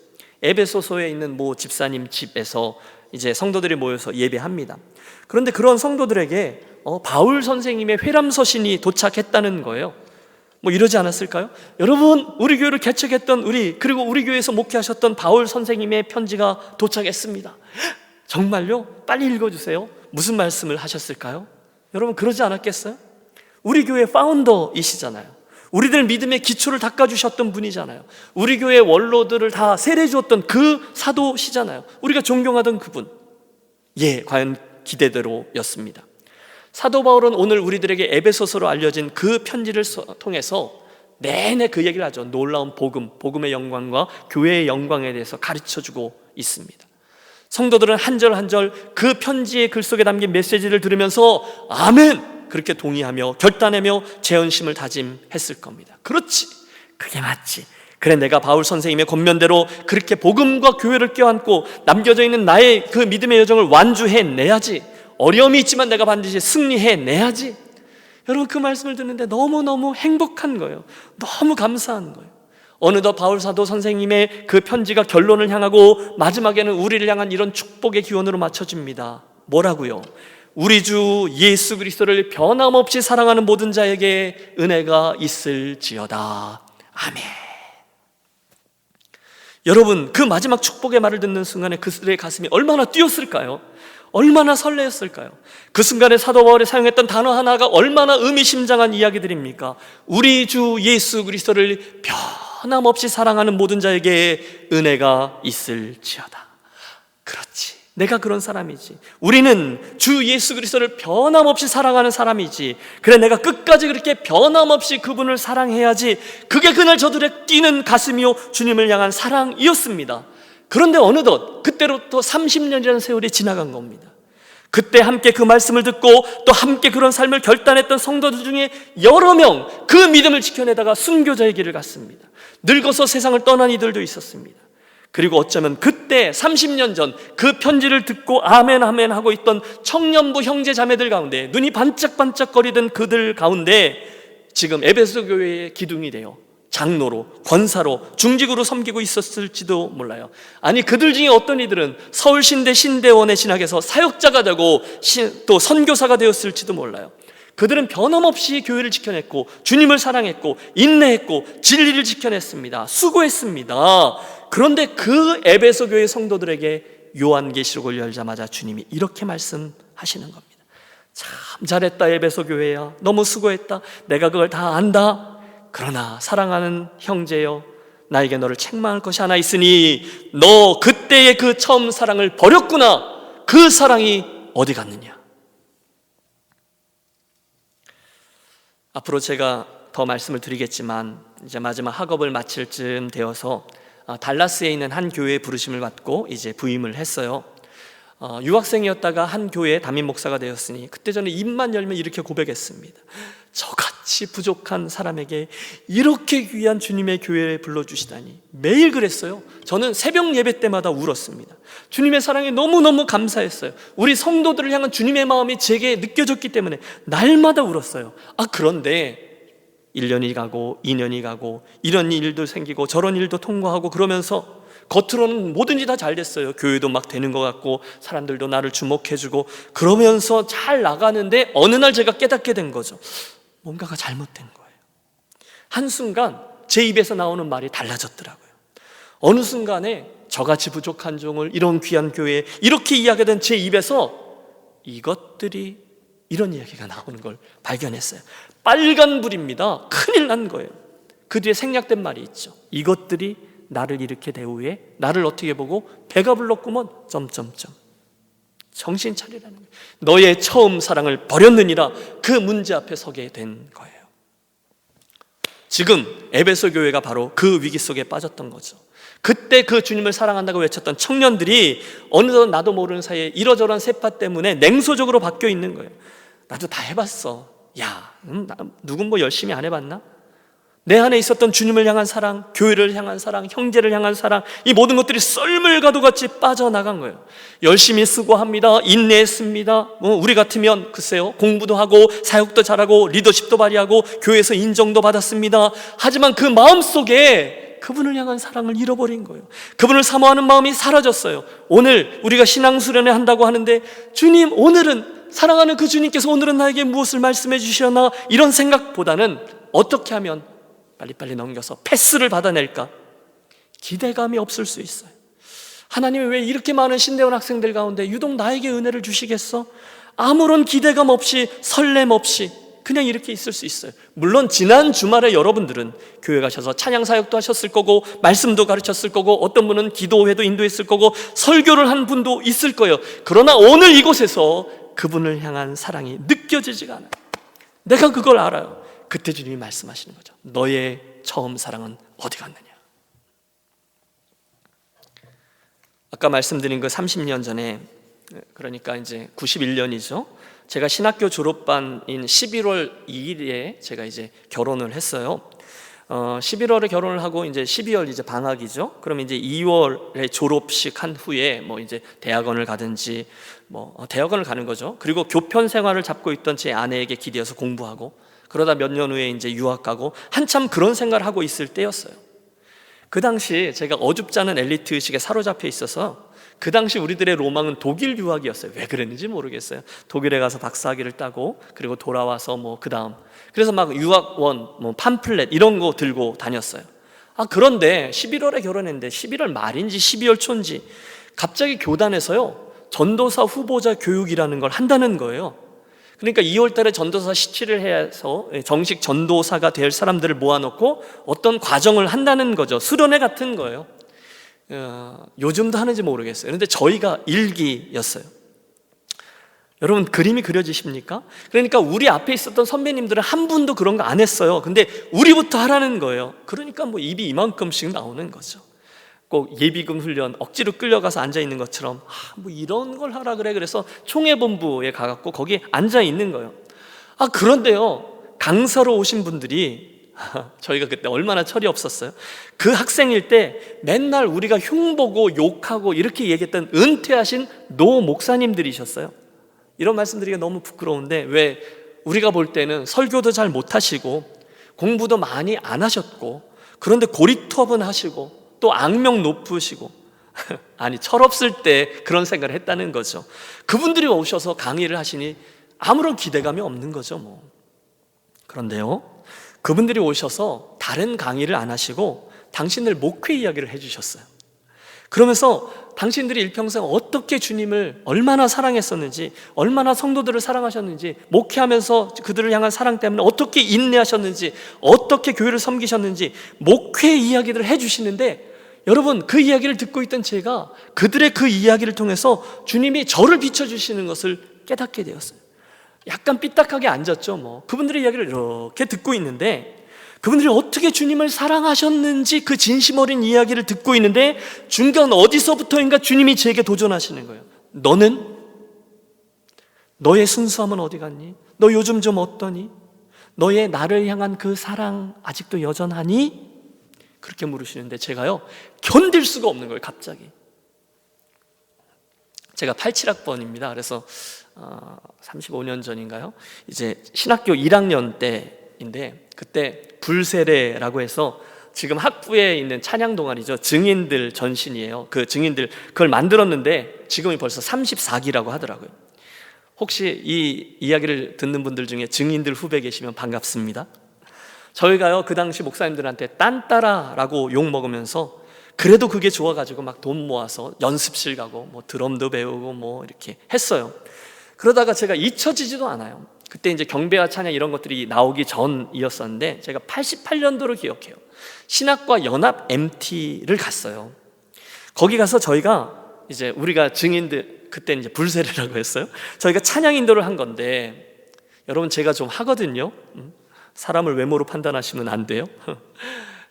에베소서에 있는 모 집사님 집에서 이제 성도들이 모여서 예배합니다. 그런데 그런 성도들에게 바울 선생님의 회람서신이 도착했다는 거예요. 뭐 이러지 않았을까요? 여러분, 우리 교회를 개척했던 그리고 우리 교회에서 목회하셨던 바울 선생님의 편지가 도착했습니다. 정말요? 빨리 읽어주세요. 무슨 말씀을 하셨을까요? 여러분 그러지 않았겠어요? 우리 교회 파운더이시잖아요. 우리들 믿음의 기초를 닦아주셨던 분이잖아요. 우리 교회 원로들을 다 세례주었던 그 사도시잖아요. 우리가 존경하던 그분. 과연 기대대로였습니다. 사도 바울은 오늘 우리들에게 에베소서로 알려진 그 편지를 통해서 내내 그 얘기를 하죠. 놀라운 복음의 영광과 교회의 영광에 대해서 가르쳐주고 있습니다. 성도들은 한 절 한 절 그 편지의 글 속에 담긴 메시지를 들으면서 아멘! 그렇게 동의하며 결단하며 재헌심을 다짐했을 겁니다. 그렇지, 그게 맞지. 그래, 내가 바울 선생님의 권면대로 그렇게 복음과 교회를 껴안고 남겨져 있는 나의 그 믿음의 여정을 완주해내야지. 어려움이 있지만 내가 반드시 승리해내야지. 여러분 그 말씀을 듣는데 너무너무 행복한 거예요. 너무 감사한 거예요. 어느덧 바울 사도 선생님의 그 편지가 결론을 향하고 마지막에는 우리를 향한 이런 축복의 기원으로 맞춰집니다. 뭐라고요? 우리 주 예수 그리스도를 변함없이 사랑하는 모든 자에게 은혜가 있을지어다. 아멘. 여러분 그 마지막 축복의 말을 듣는 순간에 그들의 가슴이 얼마나 뛰었을까요? 얼마나 설레었을까요? 그 순간에 사도 바울이 사용했던 단어 하나가 얼마나 의미심장한 이야기들입니까? 우리 주 예수 그리스도를 변함없이 사랑하는 모든 자에게 은혜가 있을지어다. 그렇지, 내가 그런 사람이지. 우리는 주 예수 그리스도를 변함없이 사랑하는 사람이지. 그래, 내가 끝까지 그렇게 변함없이 그분을 사랑해야지. 그게 그날 저들의 뛰는 가슴이요 주님을 향한 사랑이었습니다. 그런데 어느덧 그때로부터 30년이라는 세월이 지나간 겁니다. 그때 함께 그 말씀을 듣고 또 함께 그런 삶을 결단했던 성도들 중에 여러 명 그 믿음을 지켜내다가 순교자의 길을 갔습니다. 늙어서 세상을 떠난 이들도 있었습니다. 그리고 어쩌면 그때 30년 전 그 편지를 듣고 아멘 아멘 하고 있던 청년부 형제 자매들 가운데 눈이 반짝반짝거리던 그들 가운데 지금 에베소 교회의 기둥이 되어 장로로, 권사로, 중직으로 섬기고 있었을지도 몰라요. 아니 그들 중에 어떤 이들은 서울신대 신대원의 신학에서 사역자가 되고 또 선교사가 되었을지도 몰라요. 그들은 변함없이 교회를 지켜냈고 주님을 사랑했고 인내했고 진리를 지켜냈습니다. 수고했습니다. 그런데 그 에베소 교회 성도들에게 요한계시록을 열자마자 주님이 이렇게 말씀하시는 겁니다. 참 잘했다 에베소 교회야. 너무 수고했다. 내가 그걸 다 안다. 그러나 사랑하는 형제여, 나에게 너를 책망할 것이 하나 있으니 너 그때의 그 처음 사랑을 버렸구나. 그 사랑이 어디 갔느냐. 앞으로 제가 더 말씀을 드리겠지만 이제 마지막 학업을 마칠 쯤 되어서 달라스에 있는 한 교회에 부르심을 받고 이제 부임을 했어요. 유학생이었다가 한 교회의 담임 목사가 되었으니 그때 저는 입만 열면 이렇게 고백했습니다. 저같이 부족한 사람에게 이렇게 귀한 주님의 교회에 불러주시다니. 매일 그랬어요. 저는 새벽 예배 때마다 울었습니다. 주님의 사랑에 너무너무 감사했어요. 우리 성도들을 향한 주님의 마음이 제게 느껴졌기 때문에 날마다 울었어요. 그런데 1년이 가고 2년이 가고 이런 일도 생기고 저런 일도 통과하고 그러면서 겉으로는 뭐든지 다 잘 됐어요. 교회도 막 되는 것 같고 사람들도 나를 주목해주고 그러면서 잘 나가는데 어느 날 제가 깨닫게 된 거죠. 뭔가가 잘못된 거예요. 한순간 제 입에서 나오는 말이 달라졌더라고요. 어느 순간에 저같이 부족한 종을 이런 귀한 교회에 이렇게 이야기하던 제 입에서 이것들이 이런 이야기가 나오는 걸 발견했어요. 빨간불입니다. 큰일 난 거예요. 그 뒤에 생략된 말이 있죠. 이것들이 나를 이렇게 대우해 나를 어떻게 보고 배가 불렀구먼 점점점. 정신 차리라는 거예요. 너의 처음 사랑을 버렸느니라. 그 문제 앞에 서게 된 거예요. 지금 에베소 교회가 바로 그 위기 속에 빠졌던 거죠. 그때 그 주님을 사랑한다고 외쳤던 청년들이 어느덧 나도 모르는 사이에 이러저러한 세파 때문에 냉소적으로 바뀌어 있는 거예요. 나도 다 해봤어. 야, 누군 뭐 열심히 안 해봤나? 내 안에 있었던 주님을 향한 사랑, 교회를 향한 사랑, 형제를 향한 사랑, 이 모든 것들이 썰물가도같이 빠져나간 거예요. 열심히 수고합니다. 인내했습니다. 우리 같으면 글쎄요, 공부도 하고 사역도 잘하고 리더십도 발휘하고 교회에서 인정도 받았습니다. 하지만 그 마음속에 그분을 향한 사랑을 잃어버린 거예요. 그분을 사모하는 마음이 사라졌어요. 오늘 우리가 신앙수련회 한다고 하는데, 주님, 오늘은 사랑하는 그 주님께서 오늘은 나에게 무엇을 말씀해 주시려나, 이런 생각보다는 어떻게 하면 빨리빨리 넘겨서 패스를 받아낼까, 기대감이 없을 수 있어요. 하나님이 왜 이렇게 많은 신대원 학생들 가운데 유독 나에게 은혜를 주시겠어? 아무런 기대감 없이, 설렘 없이 그냥 이렇게 있을 수 있어요. 물론 지난 주말에 여러분들은 교회 가셔서 찬양 사역도 하셨을 거고, 말씀도 가르쳤을 거고, 어떤 분은 기도회도 인도했을 거고, 설교를 한 분도 있을 거예요. 그러나 오늘 이곳에서 그분을 향한 사랑이 느껴지지가 않아요. 내가 그걸 알아요. 그때 주님이 말씀하시는 거죠. 너의 처음 사랑은 어디 갔느냐. 아까 말씀드린 그 30년 전에, 그러니까 이제 91년이죠. 제가 신학교 졸업반인 11월 2일에 제가 이제 결혼을 했어요. 11월에 결혼을 하고 이제 12월 이제 방학이죠. 그럼 이제 2월에 졸업식 한 후에 뭐 이제 대학원을 가든지 대학원을 가는 거죠. 그리고 교편 생활을 잡고 있던 제 아내에게 기대어서 공부하고, 그러다 몇 년 후에 이제 유학 가고, 한참 그런 생각을 하고 있을 때였어요. 그 당시 제가 어줍지 않은 엘리트 의식에 사로잡혀 있어서, 그 당시 우리들의 로망은 독일 유학이었어요. 왜 그랬는지 모르겠어요. 독일에 가서 박사학위를 따고, 그리고 돌아와서 그 다음, 그래서 막 유학원, 팜플렛 이런 거 들고 다녔어요. 그런데 11월에 결혼했는데 11월 말인지 12월 초인지 갑자기 교단에서요, 전도사 후보자 교육이라는 걸 한다는 거예요. 그러니까 2월 달에 전도사 시치를 해서 정식 전도사가 될 사람들을 모아놓고 어떤 과정을 한다는 거죠. 수련회 같은 거예요. 요즘도 하는지 모르겠어요. 그런데 저희가 일기였어요. 여러분, 그림이 그려지십니까? 그러니까 우리 앞에 있었던 선배님들은 한 분도 그런 거 안 했어요. 근데 우리부터 하라는 거예요. 그러니까 입이 이만큼씩 나오는 거죠. 꼭 예비군 훈련 억지로 끌려가서 앉아있는 것처럼, 이런 걸 하라 그래. 그래서 총회본부에 가갖고 거기에 앉아있는 거예요. 그런데요, 강사로 오신 분들이 저희가 그때 얼마나 철이 없었어요. 그 학생일 때 맨날 우리가 흉보고 욕하고 이렇게 얘기했던 은퇴하신 노 목사님들이셨어요. 이런 말씀드리기가 너무 부끄러운데, 왜 우리가 볼 때는 설교도 잘 못하시고 공부도 많이 안 하셨고, 그런데 고리투업은 하시고 또 악명 높으시고 아니, 철없을 때 그런 생각을 했다는 거죠. 그분들이 오셔서 강의를 하시니 아무런 기대감이 없는 거죠. 그런데요, 그분들이 오셔서 다른 강의를 안 하시고 당신들 목회 이야기를 해주셨어요. 그러면서 당신들이 일평생 어떻게 주님을 얼마나 사랑했었는지, 얼마나 성도들을 사랑하셨는지, 목회하면서 그들을 향한 사랑 때문에 어떻게 인내하셨는지, 어떻게 교회를 섬기셨는지 목회 이야기를 해주시는데, 여러분, 그 이야기를 듣고 있던 제가 그들의 그 이야기를 통해서 주님이 저를 비춰주시는 것을 깨닫게 되었어요. 약간 삐딱하게 앉았죠. 그분들의 이야기를 이렇게 듣고 있는데, 그분들이 어떻게 주님을 사랑하셨는지 그 진심 어린 이야기를 듣고 있는데, 중간 어디서부터인가 주님이 제게 도전하시는 거예요. 너는? 너의 순수함은 어디 갔니? 너 요즘 좀 어떠니? 너의 나를 향한 그 사랑 아직도 여전하니? 그렇게 물으시는데 제가요, 견딜 수가 없는 거예요. 갑자기. 제가 87학번입니다. 그래서 35년 전인가요? 이제 신학교 1학년 때인데, 그때 불세례라고 해서 지금 학부에 있는 찬양 동아리죠. 증인들 전신이에요. 그 증인들 그걸 만들었는데 지금이 벌써 34기라고 하더라고요. 혹시 이 이야기를 듣는 분들 중에 증인들 후배 계시면 반갑습니다. 저희가요, 그 당시 목사님들한테 딴따라라고 욕 먹으면서, 그래도 그게 좋아가지고 막 돈 모아서 연습실 가고 드럼도 배우고 이렇게 했어요. 그러다가 제가 잊혀지지도 않아요. 그때 이제 경배와 찬양 이런 것들이 나오기 전이었었는데, 제가 88년도를 기억해요. 신학과 연합 MT를 갔어요. 거기 가서 저희가 이제 우리가 증인들, 그때 이제 불세례라고 했어요. 저희가 찬양 인도를 한 건데, 여러분, 제가 좀 하거든요. 사람을 외모로 판단하시면 안 돼요.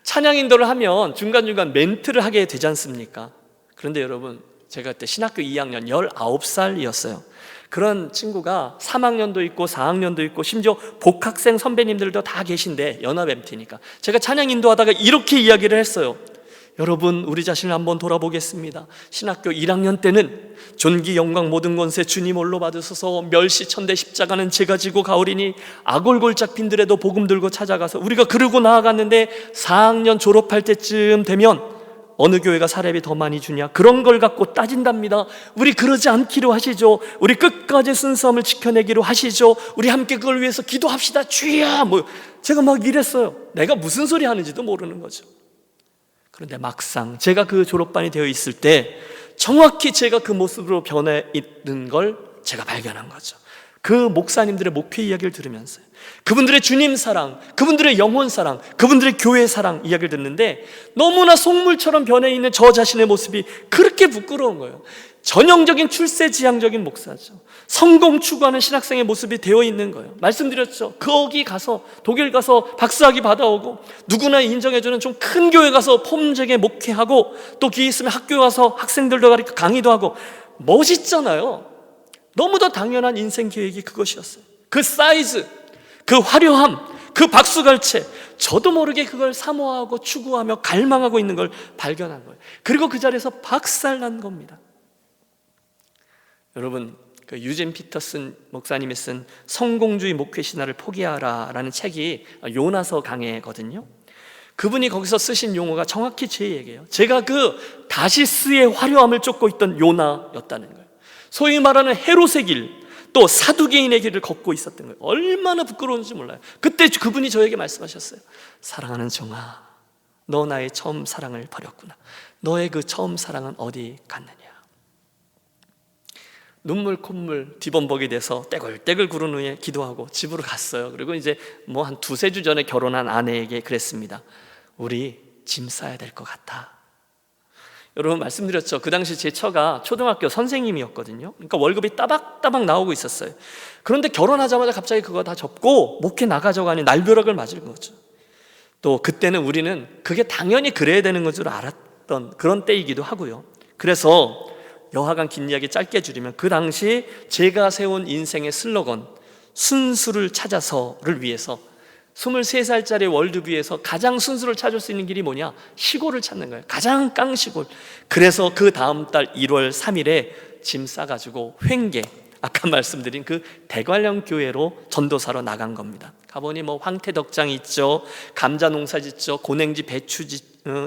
찬양 인도를 하면 중간중간 멘트를 하게 되지 않습니까? 그런데 여러분, 제가 그때 신학교 2학년 19살이었어요. 그런 친구가 3학년도 있고 4학년도 있고 심지어 복학생 선배님들도 다 계신데, 연합 MT니까 제가 찬양 인도하다가 이렇게 이야기를 했어요. 여러분, 우리 자신을 한번 돌아보겠습니다. 신학교 1학년 때는 존귀 영광 모든 권세 주님 홀로 받으소서, 멸시 천대 십자가는 제가 지고 가오리니, 아골골짝 빈들에도 복음 들고 찾아가서 우리가 그러고 나아갔는데 4학년 졸업할 때쯤 되면 어느 교회가 사례비 더 많이 주냐, 그런 걸 갖고 따진답니다. 우리 그러지 않기로 하시죠. 우리 끝까지 순수함을 지켜내기로 하시죠. 우리 함께 그걸 위해서 기도합시다. 주여! 제가 막 이랬어요. 내가 무슨 소리 하는지도 모르는 거죠. 그런데 막상 제가 그 졸업반이 되어 있을 때 정확히 제가 그 모습으로 변해 있는 걸 제가 발견한 거죠. 그 목사님들의 목회 이야기를 들으면서요, 그분들의 주님 사랑, 그분들의 영혼 사랑, 그분들의 교회 사랑 이야기를 듣는데 너무나 속물처럼 변해 있는 저 자신의 모습이 그렇게 부끄러운 거예요. 전형적인 출세지향적인 목사죠. 성공 추구하는 신학생의 모습이 되어 있는 거예요. 말씀드렸죠. 거기 가서, 독일 가서 박사학위 받아오고, 누구나 인정해주는 좀 큰 교회 가서 폼되게 목회하고, 또 기회 있으면 학교에 와서 학생들도 가르쳐 강의도 하고, 멋있잖아요. 너무도 당연한 인생 계획이 그것이었어요. 그 사이즈, 그 화려함, 그 박수갈채, 저도 모르게 그걸 사모하고 추구하며 갈망하고 있는 걸 발견한 거예요. 그리고 그 자리에서 박살난 겁니다. 여러분, 그 유진 피터슨 목사님이 쓴 성공주의 목회 신화를 포기하라 라는 책이 요나서 강해거든요. 그분이 거기서 쓰신 용어가 정확히 제 얘기예요. 제가 그 다시스의 화려함을 쫓고 있던 요나였다는 거예요. 소위 말하는 헤롯의 길, 또 사두개인의 길을 걷고 있었던 거예요. 얼마나 부끄러운지 몰라요. 그때 그분이 저에게 말씀하셨어요. 사랑하는 종아, 너 나의 처음 사랑을 버렸구나. 너의 그 처음 사랑은 어디 갔느냐. 눈물 콧물 뒤범벅이 돼서 떼굴떼굴 구른 후에 기도하고 집으로 갔어요. 그리고 이제 한 2-3주 전에 결혼한 아내에게 그랬습니다. 우리 짐 싸야 될 것 같아. 여러분, 말씀드렸죠. 그 당시 제 처가 초등학교 선생님이었거든요. 그러니까 월급이 따박따박 나오고 있었어요. 그런데 결혼하자마자 갑자기 그거 다 접고 목회 나가자고 하니 날벼락을 맞을 거죠. 또 그때는 우리는 그게 당연히 그래야 되는 건 줄 알았던 그런 때이기도 하고요. 그래서 여하간 긴 이야기 짧게 줄이면, 그 당시 제가 세운 인생의 슬로건 순수를 찾아서를 위해서 23살짜리 월드뷰에서 가장 순수를 찾을 수 있는 길이 뭐냐? 시골을 찾는 거예요. 가장 깡시골. 그래서 그 다음 달 1월 3일에 짐 싸가지고 횡계, 아까 말씀드린 그 대관령 교회로 전도사로 나간 겁니다. 가보니 황태덕장이 있죠, 감자 농사 짓죠, 고냉지 배추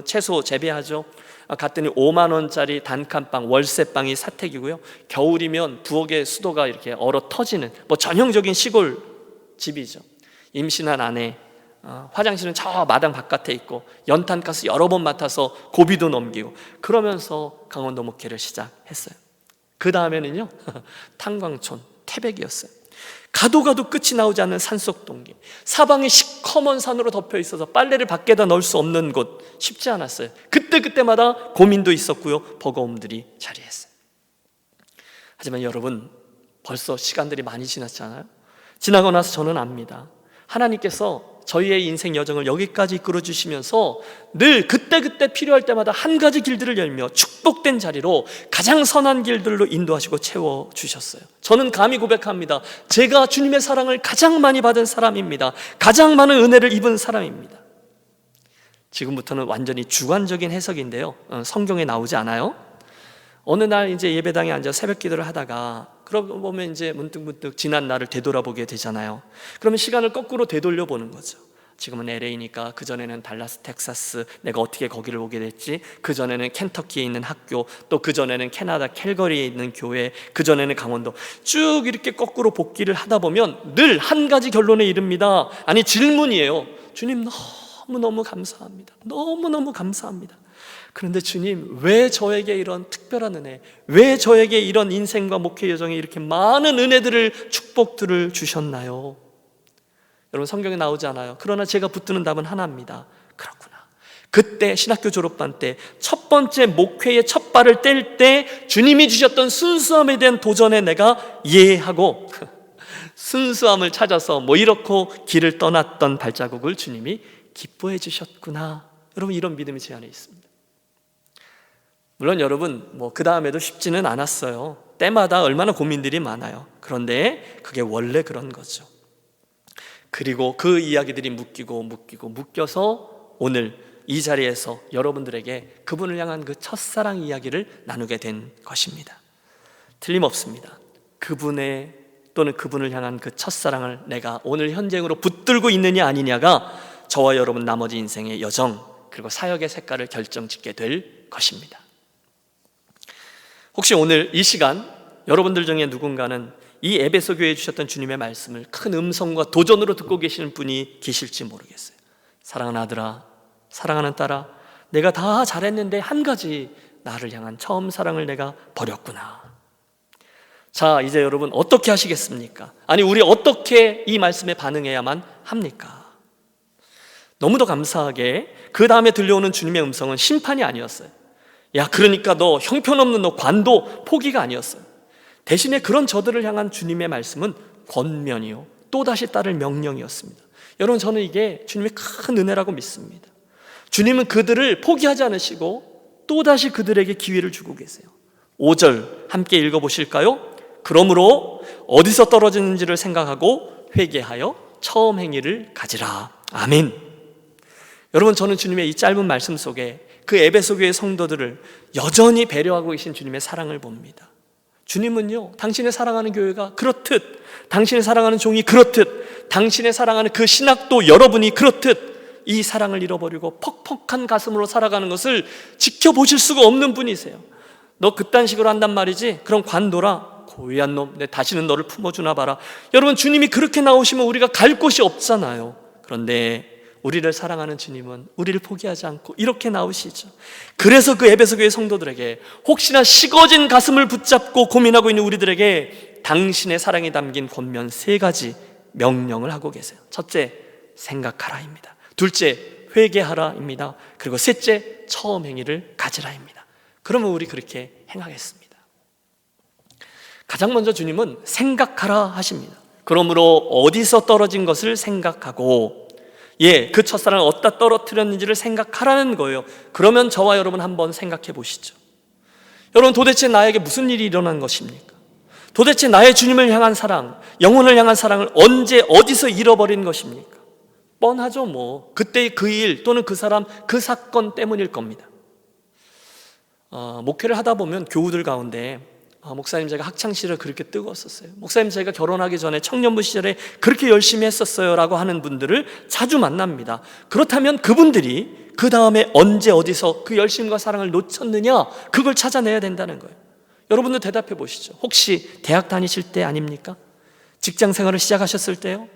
채소 재배하죠. 갔더니 5만 원짜리 단칸방, 월세방이 사택이고요. 겨울이면 부엌의 수도가 이렇게 얼어 터지는 전형적인 시골 집이죠. 임신한 아내, 화장실은 저 마당 바깥에 있고, 연탄가스 여러 번 맡아서 고비도 넘기고, 그러면서 강원도 목회를 시작했어요. 그 다음에는요, 탄광촌, 태백이었어요. 가도 끝이 나오지 않는 산속 동기, 사방이 시커먼 산으로 덮여 있어서 빨래를 밖에다 넣을 수 없는 곳, 쉽지 않았어요. 그때마다 고민도 있었고요, 버거움들이 자리했어요. 하지만 여러분, 벌써 시간들이 많이 지났잖아요. 지나고 나서 저는 압니다. 하나님께서 저희의 인생 여정을 여기까지 이끌어 주시면서 늘 그때 필요할 때마다 한 가지 길들을 열며 축복된 자리로 가장 선한 길들로 인도하시고 채워주셨어요. 저는 감히 고백합니다. 제가 주님의 사랑을 가장 많이 받은 사람입니다. 가장 많은 은혜를 입은 사람입니다. 지금부터는 완전히 주관적인 해석인데요, 성경에 나오지 않아요. 어느 날 이제 예배당에 앉아 새벽 기도를 하다가, 그러고 보면 이제 문득 지난 날을 되돌아보게 되잖아요. 그러면 시간을 거꾸로 되돌려 보는 거죠. 지금은 LA니까 그전에는 달라스 텍사스, 내가 어떻게 거기를 오게 됐지? 그전에는 켄터키에 있는 학교, 또 그전에는 캐나다 캘거리에 있는 교회, 그전에는 강원도, 쭉 이렇게 거꾸로 복기를 하다 보면 늘 한 가지 결론에 이릅니다. 아니, 질문이에요. 주님, 너무너무 감사합니다. 너무너무 감사합니다. 그런데 주님, 왜 저에게 이런 특별한 은혜, 왜 저에게 이런 인생과 목회 여정에 이렇게 많은 은혜들을, 축복들을 주셨나요? 여러분, 성경에 나오지 않아요. 그러나 제가 붙드는 답은 하나입니다. 그렇구나. 그때 신학교 졸업반 때 첫 번째 목회의 첫 발을 뗄 때 주님이 주셨던 순수함에 대한 도전에 내가 이해하고 순수함을 찾아서 이렇게 길을 떠났던 발자국을 주님이 기뻐해 주셨구나. 여러분, 이런 믿음이 제 안에 있습니다. 물론 여러분, 그 다음에도 쉽지는 않았어요. 때마다 얼마나 고민들이 많아요. 그런데 그게 원래 그런 거죠. 그리고 그 이야기들이 묶여서 오늘 이 자리에서 여러분들에게 그분을 향한 그 첫사랑 이야기를 나누게 된 것입니다. 틀림없습니다. 그분의 또는 그분을 향한 그 첫사랑을 내가 오늘 현재으로 붙들고 있느냐 아니냐가 저와 여러분 나머지 인생의 여정 그리고 사역의 색깔을 결정짓게 될 것입니다. 혹시 오늘 이 시간 여러분들 중에 누군가는 이 에베소 교회에 주셨던 주님의 말씀을 큰 음성과 도전으로 듣고 계시는 분이 계실지 모르겠어요. 사랑하는 아들아, 사랑하는 딸아, 내가 다 잘했는데 한 가지 나를 향한 처음 사랑을 내가 버렸구나. 자, 이제 여러분 어떻게 하시겠습니까? 아니, 우리 어떻게 이 말씀에 반응해야만 합니까? 너무도 감사하게 그 다음에 들려오는 주님의 음성은 심판이 아니었어요. 야, 그러니까 너 형편없는 너 관도 포기가 아니었어요. 대신에 그런 저들을 향한 주님의 말씀은 권면이요, 또다시 따를 명령이었습니다. 여러분, 저는 이게 주님의 큰 은혜라고 믿습니다. 주님은 그들을 포기하지 않으시고 또다시 그들에게 기회를 주고 계세요. 5절 함께 읽어보실까요? 그러므로 어디서 떨어지는지를 생각하고 회개하여 처음 행위를 가지라. 아멘. 여러분, 저는 주님의 이 짧은 말씀 속에 그 에베소 교회 성도들을 여전히 배려하고 계신 주님의 사랑을 봅니다. 주님은요, 당신의 사랑하는 교회가 그렇듯, 당신의 사랑하는 종이 그렇듯, 당신의 사랑하는 그 신학도 여러분이 그렇듯 이 사랑을 잃어버리고 퍽퍽한 가슴으로 살아가는 것을 지켜보실 수가 없는 분이세요. 너 그딴 식으로 한단 말이지? 그럼 관둬라. 고위한 놈, 내 다시는 너를 품어주나 봐라. 여러분, 주님이 그렇게 나오시면 우리가 갈 곳이 없잖아요. 그런데 우리를 사랑하는 주님은 우리를 포기하지 않고 이렇게 나오시죠. 그래서 그 에베소 교회 성도들에게, 혹시나 식어진 가슴을 붙잡고 고민하고 있는 우리들에게 당신의 사랑이 담긴 권면 3가지 명령을 하고 계세요. 첫째, 생각하라입니다. 둘째, 회개하라입니다. 그리고 셋째, 처음 행위를 가지라입니다. 그러면 우리 그렇게 행하겠습니다. 가장 먼저 주님은 생각하라 하십니다. 그러므로 어디서 떨어진 것을 생각하고, 그 첫사랑을 어디다 떨어뜨렸는지를 생각하라는 거예요. 그러면 저와 여러분 한번 생각해 보시죠. 여러분, 도대체 나에게 무슨 일이 일어난 것입니까? 도대체 나의 주님을 향한 사랑, 영혼을 향한 사랑을 언제 어디서 잃어버린 것입니까? 뻔하죠. 뭐 그때의 그 일 또는 그 사람, 그 사건 때문일 겁니다. 목회를 하다 보면 교우들 가운데 목사님, 제가 학창시절에 그렇게 뜨거웠었어요. 목사님, 제가 결혼하기 전에 청년부 시절에 그렇게 열심히 했었어요 라고 하는 분들을 자주 만납니다. 그렇다면 그분들이 그 다음에 언제 어디서 그 열심과 사랑을 놓쳤느냐, 그걸 찾아내야 된다는 거예요. 여러분들 대답해 보시죠. 혹시 대학 다니실 때 아닙니까? 직장 생활을 시작하셨을 때요?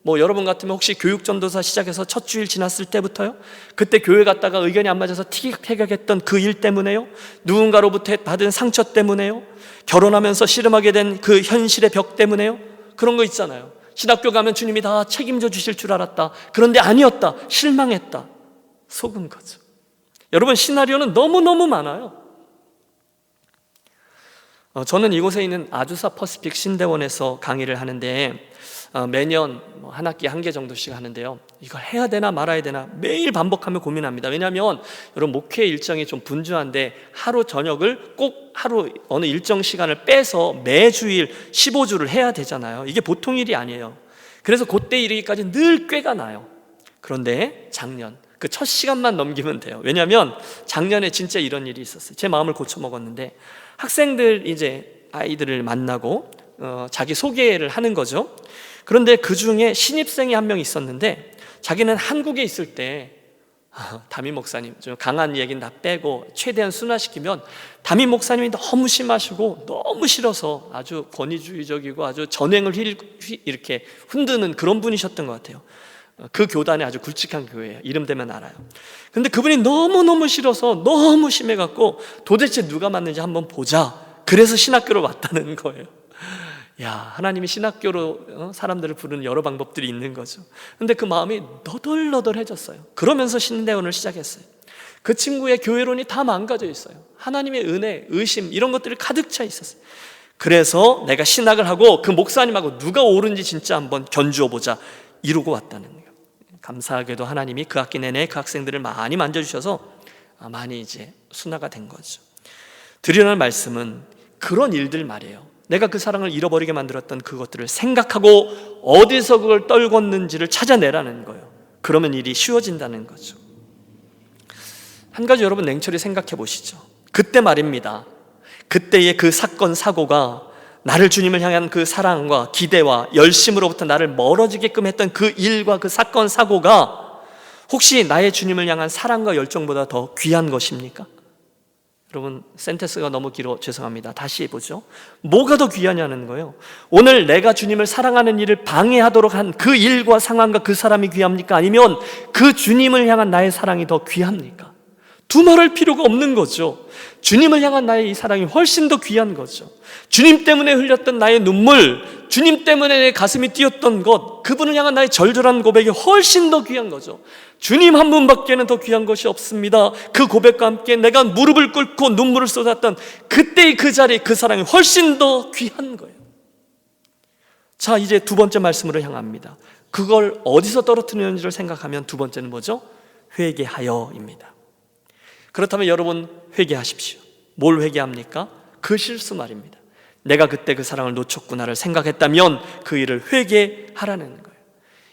뭐 여러분 같으면 혹시 교육전도사 시작해서 첫 주일 지났을 때부터요? 그때 교회 갔다가 의견이 안 맞아서 티격태격했던 그 일 때문에요? 누군가로부터 받은 상처 때문에요? 결혼하면서 씨름하게 된 그 현실의 벽 때문에요? 그런 거 있잖아요. 신학교 가면 주님이 다 책임져 주실 줄 알았다. 그런데 아니었다. 실망했다. 속은 거죠. 여러분, 시나리오는 너무너무 많아요. 저는 이곳에 있는 아주사 퍼시픽 신대원에서 강의를 하는데 매년 한 학기에 1개 정도씩 하는데요, 이걸 해야 되나 말아야 되나 매일 반복하며 고민합니다. 왜냐하면 여러분, 목회 일정이 좀 분주한데 하루 저녁을 꼭 하루 어느 일정 시간을 빼서 매주일 15주를 해야 되잖아요. 이게 보통 일이 아니에요. 그래서 그때 이르기까지 늘 꾀가 나요. 그런데 작년 그 첫 시간만 넘기면 돼요. 왜냐하면 작년에 진짜 이런 일이 있었어요. 제 마음을 고쳐먹었는데, 학생들 이제 아이들을 만나고 자기 소개를 하는 거죠. 그런데 그 중에 신입생이 한 명 있었는데, 자기는 한국에 있을 때 담임 목사님, 좀 강한 얘기는 다 빼고 최대한 순화시키면 담임 목사님이 너무 심하시고 너무 싫어서 아주 권위주의적이고 아주 전횡을 이렇게 흔드는 그런 분이셨던 것 같아요. 그 교단에 아주 굵직한 교회예요. 이름 대면 알아요. 근데 그분이 너무너무 싫어서 너무 심해갖고 도대체 누가 맞는지 한번 보자, 그래서 신학교로 왔다는 거예요. 야, 하나님이 신학교로 사람들을 부르는 여러 방법들이 있는 거죠. 근데 그 마음이 너덜너덜해졌어요. 그러면서 신대원을 시작했어요. 그 친구의 교회론이 다 망가져 있어요. 하나님의 은혜, 의심 이런 것들이 가득 차 있었어요. 그래서 내가 신학을 하고 그 목사님하고 누가 옳은지 진짜 한번 견주어 보자, 이루고 왔다는 거예요. 감사하게도 하나님이 그 학기 내내 그 학생들을 많이 만져주셔서 많이 이제 순화가 된 거죠. 드리는 말씀은 그런 일들 말이에요. 내가 그 사랑을 잃어버리게 만들었던 그것들을 생각하고 어디서 그걸 떨궜는지를 찾아내라는 거예요. 그러면 일이 쉬워진다는 거죠. 한 가지 여러분 냉철히 생각해 보시죠. 그때 말입니다. 그때의 그 사건 사고가 나를 주님을 향한 그 사랑과 기대와 열심으로부터 나를 멀어지게끔 했던 그 일과 그 사건 사고가 혹시 나의 주님을 향한 사랑과 열정보다 더 귀한 것입니까? 여러분 센텐스가 너무 길어 죄송합니다. 다시 해보죠. 뭐가 더 귀하냐는 거예요. 오늘 내가 주님을 사랑하는 일을 방해하도록 한 그 일과 상황과 그 사람이 귀합니까? 아니면 그 주님을 향한 나의 사랑이 더 귀합니까? 두말할 필요가 없는 거죠. 주님을 향한 나의 이 사랑이 훨씬 더 귀한 거죠. 주님 때문에 흘렸던 나의 눈물, 주님 때문에 내 가슴이 뛰었던 것, 그분을 향한 나의 절절한 고백이 훨씬 더 귀한 거죠. 주님 한 분밖에는 더 귀한 것이 없습니다. 그 고백과 함께 내가 무릎을 꿇고 눈물을 쏟았던 그때의 그 자리, 그 사랑이 훨씬 더 귀한 거예요. 자, 이제 두 번째 말씀으로 향합니다. 그걸 어디서 떨어뜨리는지를 생각하면 두 번째는 뭐죠? 회개하여입니다. 그렇다면 여러분 회개하십시오. 뭘 회개합니까? 그 실수 말입니다. 내가 그때 그 사랑을 놓쳤구나를 생각했다면 그 일을 회개하라는 거예요.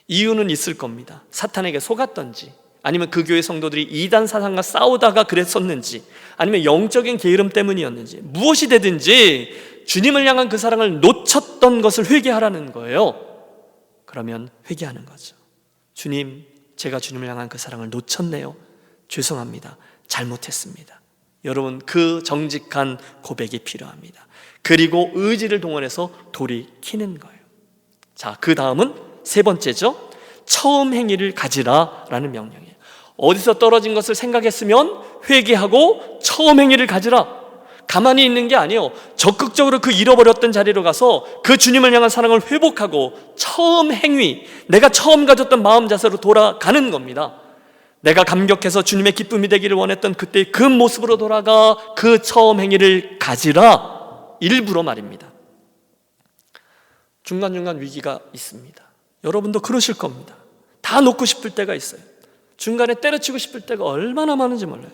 이유는 있을 겁니다. 사탄에게 속았던지, 아니면 그 교회 성도들이 이단 사상과 싸우다가 그랬었는지, 아니면 영적인 게으름 때문이었는지, 무엇이 되든지 주님을 향한 그 사랑을 놓쳤던 것을 회개하라는 거예요. 그러면 회개하는 거죠. 주님, 제가 주님을 향한 그 사랑을 놓쳤네요. 죄송합니다. 잘못했습니다. 여러분 그 정직한 고백이 필요합니다. 그리고 의지를 동원해서 돌이키는 거예요. 자, 그 다음은 세 번째죠. 처음 행위를 가지라라는 명령이에요. 어디서 떨어진 것을 생각했으면 회개하고 처음 행위를 가지라. 가만히 있는 게 아니에요. 적극적으로 그 잃어버렸던 자리로 가서 그 주님을 향한 사랑을 회복하고 처음 행위, 내가 처음 가졌던 마음 자세로 돌아가는 겁니다. 내가 감격해서 주님의 기쁨이 되기를 원했던 그때의 그 모습으로 돌아가 그 처음 행위를 가지라. 일부러 말입니다. 중간중간 위기가 있습니다. 여러분도 그러실 겁니다. 다 놓고 싶을 때가 있어요. 중간에 때려치고 싶을 때가 얼마나 많은지 몰라요.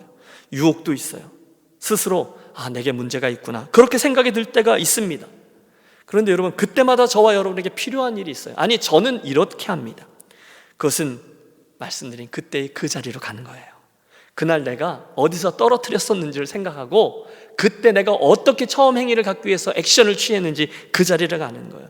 유혹도 있어요. 스스로 내게 문제가 있구나 그렇게 생각이 들 때가 있습니다. 그런데 여러분 그때마다 저와 여러분에게 필요한 일이 있어요. 아니 저는 이렇게 합니다. 그것은 말씀드린 그때의 그 자리로 가는 거예요. 그날 내가 어디서 떨어뜨렸었는지를 생각하고 그때 내가 어떻게 처음 행위를 갖기 위해서 액션을 취했는지 그 자리를 가는 거예요.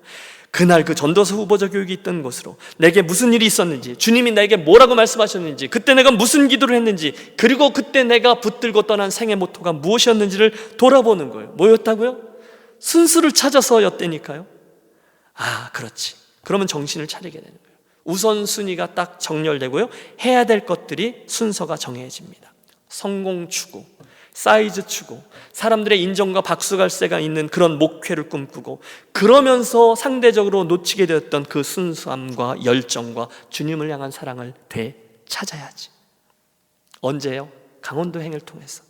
그날 그 전도서 후보자 교육이 있던 곳으로 내게 무슨 일이 있었는지, 주님이 나에게 뭐라고 말씀하셨는지, 그때 내가 무슨 기도를 했는지, 그리고 그때 내가 붙들고 떠난 생애 모토가 무엇이었는지를 돌아보는 거예요. 뭐였다고요? 순수를 찾아서였다니까요. 그렇지. 그러면 정신을 차리게 되는 거예요. 우선순위가 딱 정렬되고요. 해야 될 것들이 순서가 정해집니다. 성공 추구, 사이즈 추구, 사람들의 인정과 박수갈채가 있는 그런 목회를 꿈꾸고, 그러면서 상대적으로 놓치게 되었던 그 순수함과 열정과 주님을 향한 사랑을 되찾아야지. 언제요? 강원도 행을 통해서.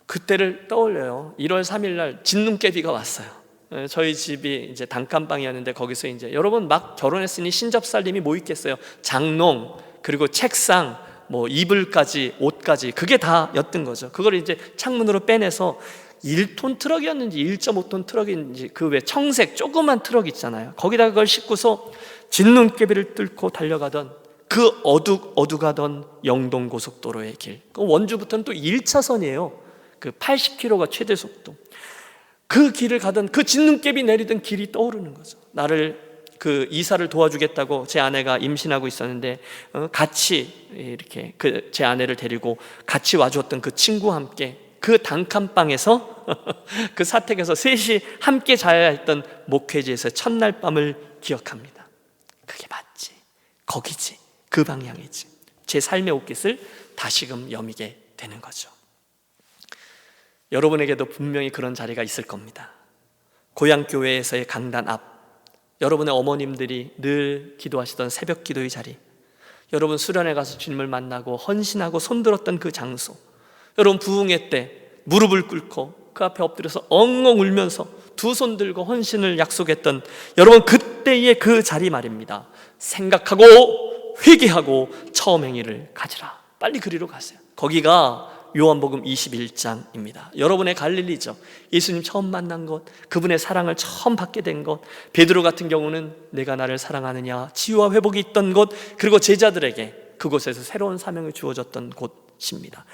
그때를 떠올려요. 1월 3일 날 진눈깨비가 왔어요. 저희 집이 이제 단칸방이었는데 거기서 이제 여러분 막 결혼했으니 신접살림이 뭐 있겠어요? 장롱, 그리고 책상, 뭐 이불까지, 옷까지, 그게 다였던 거죠. 그걸 이제 창문으로 빼내서 1톤 트럭이었는지 1.5톤 트럭인지 그 왜 청색 조그만 트럭 있잖아요. 거기다가 그걸 싣고서 진눈깨비를 뚫고 달려가던 그 어둑어둑하던 영동고속도로의 길. 그 원주부터는 또 1차선이에요. 그 80km가 최대 속도. 그 길을 가던 그 진눈깨비 내리던 길이 떠오르는 거죠. 나를 그 이사를 도와주겠다고 제 아내가 임신하고 있었는데 같이 이렇게 그 제 아내를 데리고 같이 와주었던 그 친구와 함께 그 단칸방에서 그 사택에서 셋이 함께 자야 했던 목회지에서 첫날 밤을 기억합니다. 그게 맞지, 거기지, 그 방향이지. 제 삶의 옷깃을 다시금 여미게 되는 거죠. 여러분에게도 분명히 그런 자리가 있을 겁니다. 고향교회에서의 강단 앞, 여러분의 어머님들이 늘 기도하시던 새벽 기도의 자리, 여러분 수련회 가서 주님을 만나고 헌신하고 손들었던 그 장소, 여러분 부흥회 때 무릎을 꿇고 그 앞에 엎드려서 엉엉 울면서 두 손 들고 헌신을 약속했던 여러분 그때의 그 자리 말입니다. 생각하고 회개하고 처음 행위를 가지라. 빨리 그리로 가세요. 거기가 요한복음 21장입니다. 여러분의 갈릴리죠. 예수님 처음 만난 것, 그분의 사랑을 처음 받게 된 것, 베드로 같은 경우는 내가 나를 사랑하느냐, 치유와 회복이 있던 곳, 그리고 제자들에게 그곳에서 새로운 사명이 주어졌던 곳입니다.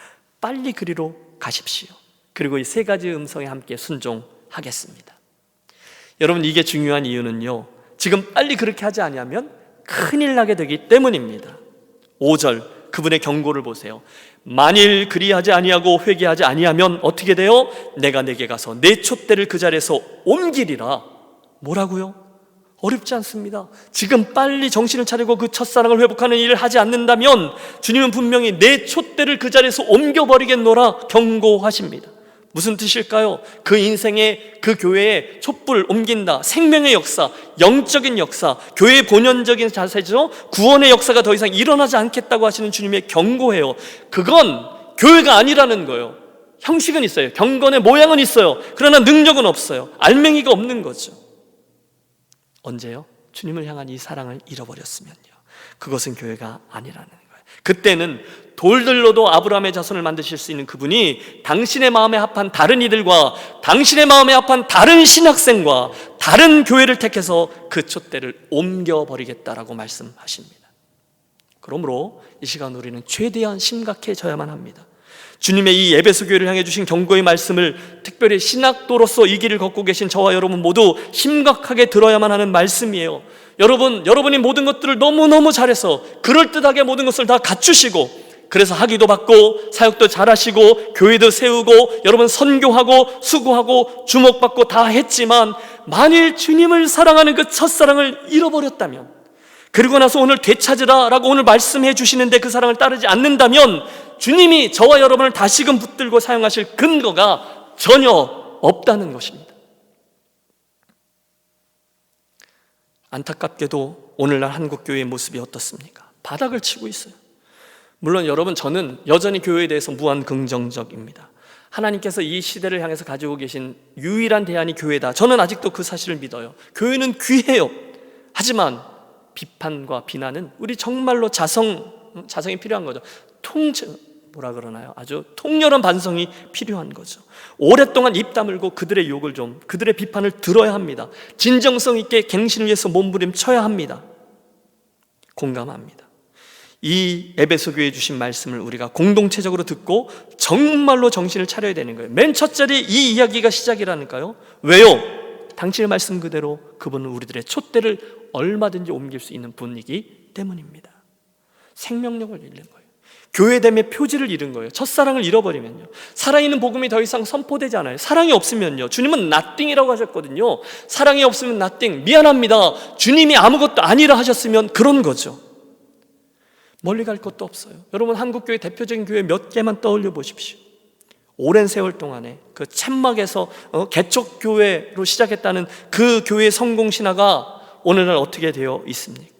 빨리 그리로 가십시오. 그리고 이 세 가지 음성에 함께 순종하겠습니다. 여러분, 이게 중요한 이유는요, 지금 빨리 그렇게 하지 않으면 큰일 나게 되기 때문입니다. 5절 그분의 경고를 보세요. 만일 그리하지 아니하고 회개하지 아니하면 어떻게 돼요? 내가 내게 가서 내 촛대를 그 자리에서 옮기리라. 뭐라고요? 어렵지 않습니다. 지금 빨리 정신을 차리고 그 첫사랑을 회복하는 일을 하지 않는다면 주님은 분명히 내 촛대를 그 자리에서 옮겨버리겠노라 경고하십니다. 무슨 뜻일까요? 그 인생의, 그 교회의 촛불을 옮긴다. 생명의 역사, 영적인 역사, 교회의 본연적인 자세죠. 구원의 역사가 더 이상 일어나지 않겠다고 하시는 주님의 경고예요. 그건 교회가 아니라는 거예요. 형식은 있어요. 경건의 모양은 있어요. 그러나 능력은 없어요. 알맹이가 없는 거죠. 언제요? 주님을 향한 이 사랑을 잃어버렸으면요, 그것은 교회가 아니라는 거예요. 그때는 돌들로도 아브라함의 자손을 만드실 수 있는 그분이 당신의 마음에 합한 다른 이들과 당신의 마음에 합한 다른 신학생과 다른 교회를 택해서 그 촛대를 옮겨버리겠다라고 말씀하십니다. 그러므로 이 시간 우리는 최대한 심각해져야만 합니다. 주님의 이 에베소 교회를 향해 주신 경고의 말씀을 특별히 신학도로서 이 길을 걷고 계신 저와 여러분 모두 심각하게 들어야만 하는 말씀이에요. 여러분이 모든 것들을 너무너무 잘해서 그럴듯하게 모든 것을 다 갖추시고, 그래서 학위도 받고 사역도 잘하시고 교회도 세우고 여러분 선교하고 수고하고 주목받고 다 했지만, 만일 주님을 사랑하는 그 첫사랑을 잃어버렸다면, 그리고 나서 오늘 되찾으라 라고 오늘 말씀해 주시는데 그 사랑을 따르지 않는다면 주님이 저와 여러분을 다시금 붙들고 사용하실 근거가 전혀 없다는 것입니다. 안타깝게도 오늘날 한국교회의 모습이 어떻습니까? 바닥을 치고 있어요. 물론 여러분, 저는 여전히 교회에 대해서 무한 긍정적입니다. 하나님께서 이 시대를 향해서 가지고 계신 유일한 대안이 교회다. 저는 아직도 그 사실을 믿어요. 교회는 귀해요. 하지만 비판과 비난은 우리 정말로 자성이 필요한 거죠. 아주 통렬한 반성이 필요한 거죠. 오랫동안 입 다물고 그들의 욕을 그들의 비판을 들어야 합니다. 진정성 있게 갱신을 위해서 몸부림쳐야 합니다. 공감합니다. 이 에베소 교회에 주신 말씀을 우리가 공동체적으로 듣고 정말로 정신을 차려야 되는 거예요. 맨 첫자리 이 이야기가 시작이라니까요. 왜요? 당신의 말씀 그대로 그분은 우리들의 촛대를 얼마든지 옮길 수 있는 분이기 때문입니다. 생명력을 잃는 거예요. 교회됨의 표지를 잃은 거예요. 첫사랑을 잃어버리면요, 살아있는 복음이 더 이상 선포되지 않아요. 사랑이 없으면요, 주님은 nothing이라고 하셨거든요. 사랑이 없으면 nothing. 미안합니다, 주님이 아무것도 아니라 하셨으면 그런 거죠. 멀리 갈 것도 없어요. 여러분, 한국교회 대표적인 교회 몇 개만 떠올려 보십시오. 오랜 세월 동안에 그 쳇막에서 개척교회로 시작했다는 그 교회의 성공신화가 오늘날 어떻게 되어 있습니까?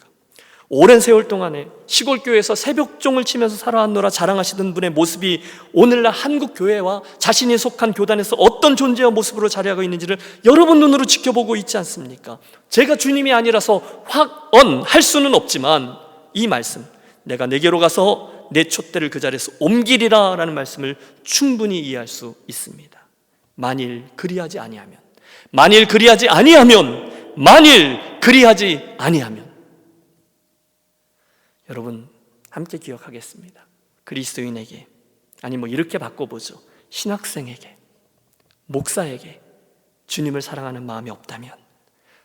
오랜 세월 동안에 시골교회에서 새벽종을 치면서 살아왔노라 자랑하시던 분의 모습이 오늘날 한국교회와 자신이 속한 교단에서 어떤 존재와 모습으로 자리하고 있는지를 여러분 눈으로 지켜보고 있지 않습니까? 제가 주님이 아니라서 확언할 수는 없지만 이 말씀, 내가 내게로 가서 내 촛대를 그 자리에서 옮기리라 라는 말씀을 충분히 이해할 수 있습니다. 만일 그리하지 아니하면 여러분, 함께 기억하겠습니다. 그리스도인에게, 아니 이렇게 바꿔보죠. 신학생에게, 목사에게 주님을 사랑하는 마음이 없다면,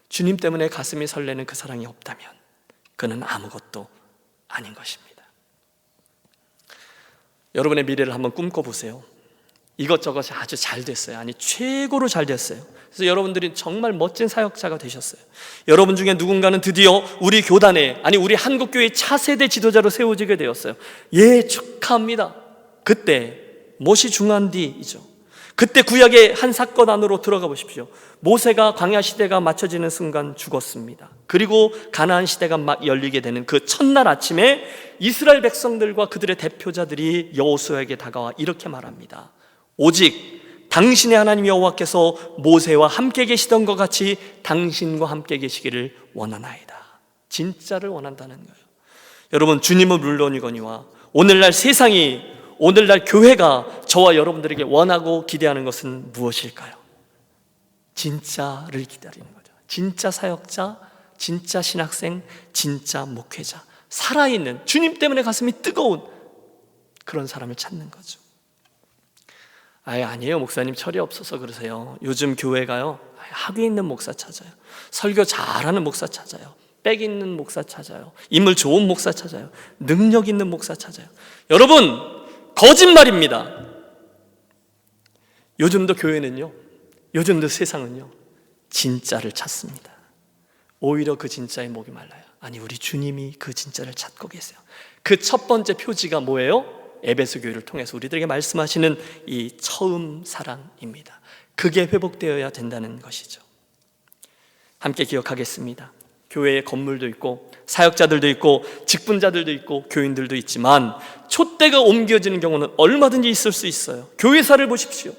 주님 때문에 가슴이 설레는 그 사랑이 없다면 그는 아무것도 아닌 것입니다. 여러분의 미래를 한번 꿈꿔보세요. 이것저것이 아주 잘 됐어요. 아니, 최고로 잘 됐어요. 그래서 여러분들이 정말 멋진 사역자가 되셨어요. 여러분 중에 누군가는 드디어 우리 교단에, 아니 우리 한국교회의 차세대 지도자로 세워지게 되었어요. 예, 축하합니다. 그때 무엇이 중요한디이죠. 그때 구약의 한 사건 안으로 들어가 보십시오. 모세가 광야 시대가 맞춰지는 순간 죽었습니다. 그리고 가나안 시대가 막 열리게 되는 그 첫날 아침에 이스라엘 백성들과 그들의 대표자들이 여호수아에게 다가와 이렇게 말합니다. 오직 당신의 하나님 여호와께서 모세와 함께 계시던 것 같이 당신과 함께 계시기를 원하나이다. 진짜를 원한다는 거예요. 여러분, 주님은 물론이거니와 오늘날 세상이 오늘날 교회가 저와 여러분들에게 원하고 기대하는 것은 무엇일까요? 진짜를 기다리는 거죠. 진짜 사역자, 진짜 신학생, 진짜 목회자, 살아있는 주님 때문에 가슴이 뜨거운 그런 사람을 찾는 거죠. 아니에요 목사님, 철이 없어서 그러세요. 요즘 교회가요, 학위 있는 목사 찾아요, 설교 잘하는 목사 찾아요, 백 있는 목사 찾아요, 인물 좋은 목사 찾아요, 능력 있는 목사 찾아요. 여러분, 거짓말입니다. 요즘도 교회는요, 요즘도 세상은요, 진짜를 찾습니다. 오히려 그 진짜의 목이 말라요. 아니, 우리 주님이 그 진짜를 찾고 계세요. 그 첫 번째 표지가 뭐예요? 에베소 교회를 통해서 우리들에게 말씀하시는 이 처음 사랑입니다. 그게 회복되어야 된다는 것이죠. 함께 기억하겠습니다. 교회에 건물도 있고 사역자들도 있고 직분자들도 있고 교인들도 있지만 촛대가 옮겨지는 경우는 얼마든지 있을 수 있어요. 교회사를 보십시오.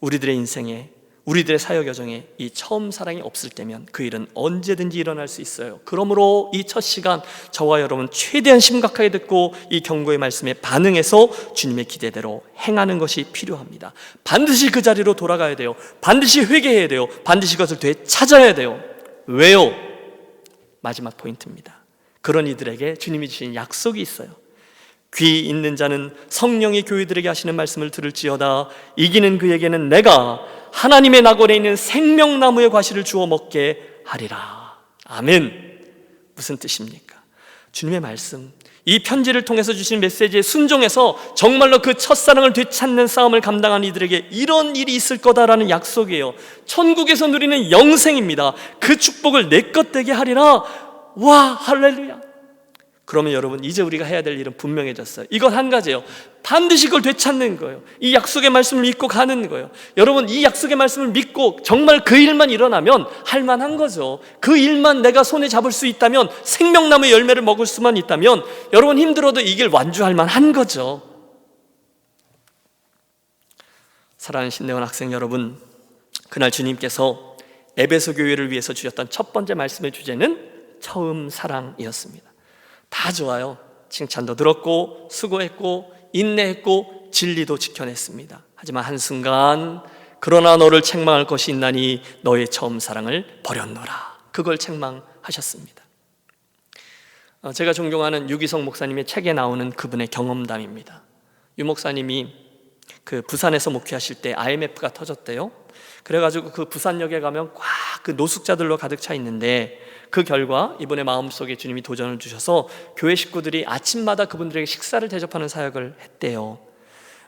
우리들의 인생에, 우리들의 사역 여정에 이 처음 사랑이 없을 때면 그 일은 언제든지 일어날 수 있어요. 그러므로 이 첫 시간 저와 여러분 최대한 심각하게 듣고 이 경고의 말씀에 반응해서 주님의 기대대로 행하는 것이 필요합니다. 반드시 그 자리로 돌아가야 돼요. 반드시 회개해야 돼요. 반드시 그것을 되찾아야 돼요. 왜요? 마지막 포인트입니다. 그런 이들에게 주님이 주신 약속이 있어요. 귀 있는 자는 성령이 교회들에게 하시는 말씀을 들을지어다. 이기는 그에게는 내가 하나님의 낙원에 있는 생명나무의 과실을 주어 먹게 하리라. 아멘. 무슨 뜻입니까? 주님의 말씀, 이 편지를 통해서 주신 메시지에 순종해서 정말로 그 첫사랑을 되찾는 싸움을 감당한 이들에게 이런 일이 있을 거다라는 약속이에요. 천국에서 누리는 영생입니다. 그 축복을 내 것 되게 하리라. 와, 할렐루야. 그러면 여러분, 이제 우리가 해야 될 일은 분명해졌어요. 이건 한 가지예요. 반드시 그걸 되찾는 거예요. 이 약속의 말씀을 믿고 가는 거예요. 여러분, 이 약속의 말씀을 믿고 정말 그 일만 일어나면 할만한 거죠. 그 일만 내가 손에 잡을 수 있다면, 생명나무의 열매를 먹을 수만 있다면 여러분 힘들어도 이 길 완주할 만한 거죠. 사랑하는 신대원 학생 여러분, 그날 주님께서 에베소 교회를 위해서 주셨던 첫 번째 말씀의 주제는 처음 사랑이었습니다. 다 좋아요. 칭찬도 들었고 수고했고 인내했고 진리도 지켜냈습니다. 하지만 한순간 그러나 너를 책망할 것이 있나니 너의 처음 사랑을 버렸노라. 그걸 책망하셨습니다. 제가 존경하는 유기성 목사님의 책에 나오는 그분의 경험담입니다. 유 목사님이 그 부산에서 목회하실 때 IMF가 터졌대요. 그래가지고 그 부산역에 가면 꽉 그 노숙자들로 가득 차 있는데 그 결과 이분의 마음속에 주님이 도전을 주셔서 교회 식구들이 아침마다 그분들에게 식사를 대접하는 사역을 했대요.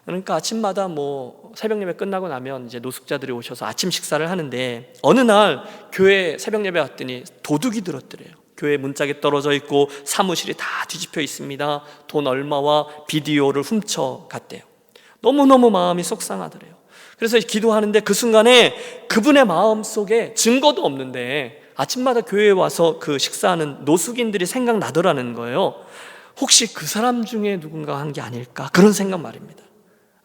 그러니까 아침마다 뭐 새벽 예배 끝나고 나면 이제 노숙자들이 오셔서 아침 식사를 하는데 어느 날 교회 새벽 예배 왔더니 도둑이 들었더래요. 교회 문짝에 떨어져 있고 사무실이 다 뒤집혀 있습니다. 돈 얼마와 비디오를 훔쳐갔대요. 너무너무 마음이 속상하더래요. 그래서 기도하는데 그 순간에 그분의 마음속에 증거도 없는데 아침마다 교회에 와서 그 식사하는 노숙인들이 생각나더라는 거예요. 혹시 그 사람 중에 누군가 한 게 아닐까? 그런 생각 말입니다.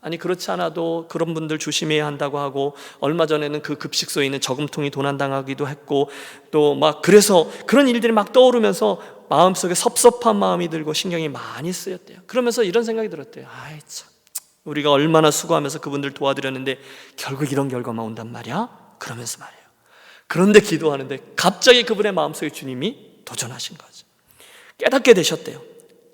아니 그렇지 않아도 그런 분들 조심해야 한다고 하고 얼마 전에는 그 급식소에 있는 저금통이 도난당하기도 했고 또 막 그래서 그런 일들이 막 떠오르면서 마음속에 섭섭한 마음이 들고 신경이 많이 쓰였대요. 그러면서 이런 생각이 들었대요. 아이 참, 우리가 얼마나 수고하면서 그분들 도와드렸는데 결국 이런 결과만 온단 말이야? 그러면서 말이에요. 그런데 기도하는데 갑자기 그분의 마음속에 주님이 도전하신 거죠. 깨닫게 되셨대요.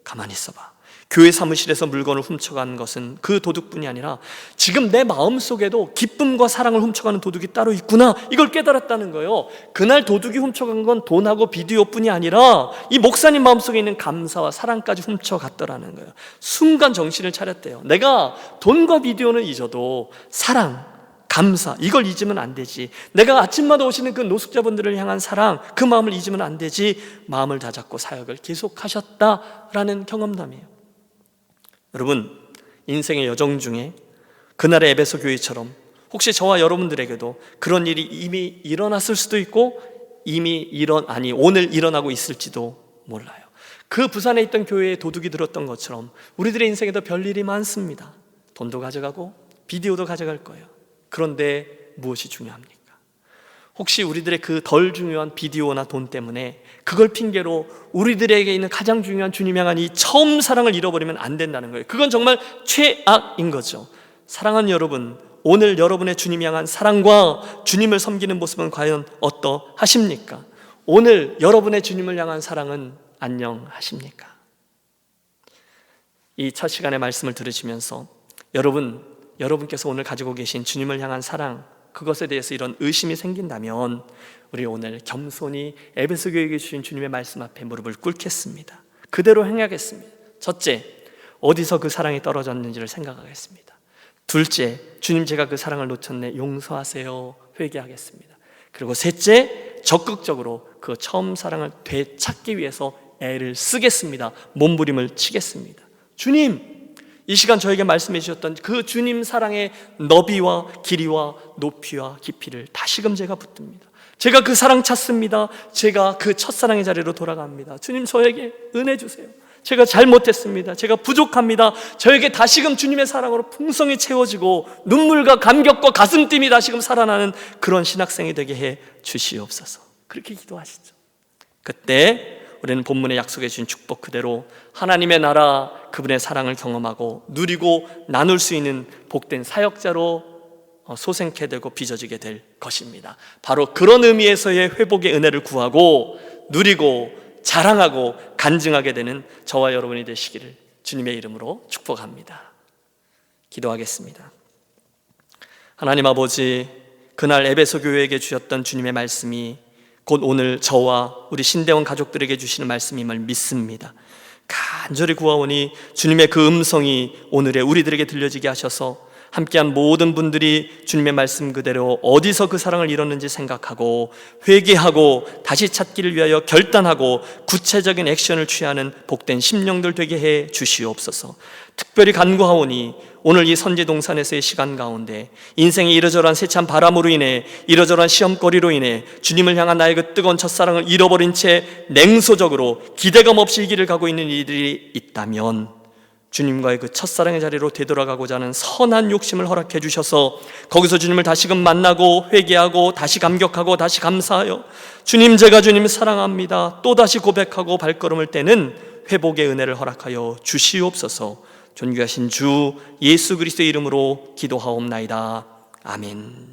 가만히 있어봐. 교회 사무실에서 물건을 훔쳐간 것은 그 도둑뿐이 아니라 지금 내 마음속에도 기쁨과 사랑을 훔쳐가는 도둑이 따로 있구나, 이걸 깨달았다는 거예요. 그날 도둑이 훔쳐간 건 돈하고 비디오뿐이 아니라 이 목사님 마음속에 있는 감사와 사랑까지 훔쳐갔더라는 거예요. 순간 정신을 차렸대요. 내가 돈과 비디오는 잊어도 사랑, 감사, 이걸 잊으면 안 되지. 내가 아침마다 오시는 그 노숙자분들을 향한 사랑, 그 마음을 잊으면 안 되지. 마음을 다잡고 사역을 계속하셨다라는 경험담이에요. 여러분, 인생의 여정 중에 그날의 에베소 교회처럼 혹시 저와 여러분들에게도 그런 일이 이미 일어났을 수도 있고 오늘 일어나고 있을지도 몰라요. 그 부산에 있던 교회에 도둑이 들었던 것처럼 우리들의 인생에도 별일이 많습니다. 돈도 가져가고 비디오도 가져갈 거예요. 그런데 무엇이 중요합니까? 혹시 우리들의 그 덜 중요한 비디오나 돈 때문에 그걸 핑계로 우리들에게 있는 가장 중요한 주님 향한 이 처음 사랑을 잃어버리면 안 된다는 거예요. 그건 정말 최악인 거죠. 사랑하는 여러분, 오늘 여러분의 주님 향한 사랑과 주님을 섬기는 모습은 과연 어떠하십니까? 오늘 여러분의 주님을 향한 사랑은 안녕하십니까? 이 첫 시간의 말씀을 들으시면서 여러분께서 오늘 가지고 계신 주님을 향한 사랑, 그것에 대해서 이런 의심이 생긴다면 우리 오늘 겸손히 에베소 교회에게 주신 주님의 말씀 앞에 무릎을 꿇겠습니다. 그대로 행하겠습니다. 첫째, 어디서 그 사랑이 떨어졌는지를 생각하겠습니다. 둘째, 주님 제가 그 사랑을 놓쳤네, 용서하세요, 회개하겠습니다. 그리고 셋째, 적극적으로 그 처음 사랑을 되찾기 위해서 애를 쓰겠습니다. 몸부림을 치겠습니다. 주님, 이 시간 저에게 말씀해 주셨던 그 주님 사랑의 너비와 길이와 높이와 깊이를 다시금 제가 붙듭니다. 제가 그 사랑 찾습니다. 제가 그 첫사랑의 자리로 돌아갑니다. 주님, 저에게 은혜 주세요. 제가 잘못했습니다. 제가 부족합니다. 저에게 다시금 주님의 사랑으로 풍성히 채워지고 눈물과 감격과 가슴팀이 다시금 살아나는 그런 신학생이 되게 해 주시옵소서. 그렇게 기도하시죠. 그때 우리는 본문에 약속해 주신 축복 그대로 하나님의 나라, 그분의 사랑을 경험하고 누리고 나눌 수 있는 복된 사역자로 소생케 되고 빚어지게 될 것입니다. 바로 그런 의미에서의 회복의 은혜를 구하고 누리고 자랑하고 간증하게 되는 저와 여러분이 되시기를 주님의 이름으로 축복합니다. 기도하겠습니다. 하나님 아버지, 그날 에베소 교회에게 주셨던 주님의 말씀이 곧 오늘 저와 우리 신대원 가족들에게 주시는 말씀임을 믿습니다. 간절히 구하오니 주님의 그 음성이 오늘의 우리들에게 들려지게 하셔서 함께한 모든 분들이 주님의 말씀 그대로 어디서 그 사랑을 잃었는지 생각하고 회개하고 다시 찾기를 위하여 결단하고 구체적인 액션을 취하는 복된 심령들 되게 해 주시옵소서. 특별히 간구하오니 오늘 이 선지동산에서의 시간 가운데 인생의 이러저러한 세찬 바람으로 인해 이러저러한 시험거리로 인해 주님을 향한 나의 그 뜨거운 첫사랑을 잃어버린 채 냉소적으로 기대감 없이 이 길을 가고 있는 이들이 있다면 주님과의 그 첫사랑의 자리로 되돌아가고자 하는 선한 욕심을 허락해 주셔서 거기서 주님을 다시금 만나고 회개하고 다시 감격하고 다시 감사하여 주님, 제가 주님 사랑합니다, 또다시 고백하고 발걸음을 떼는 회복의 은혜를 허락하여 주시옵소서. 존귀하신 주 예수 그리스도의 이름으로 기도하옵나이다. 아멘.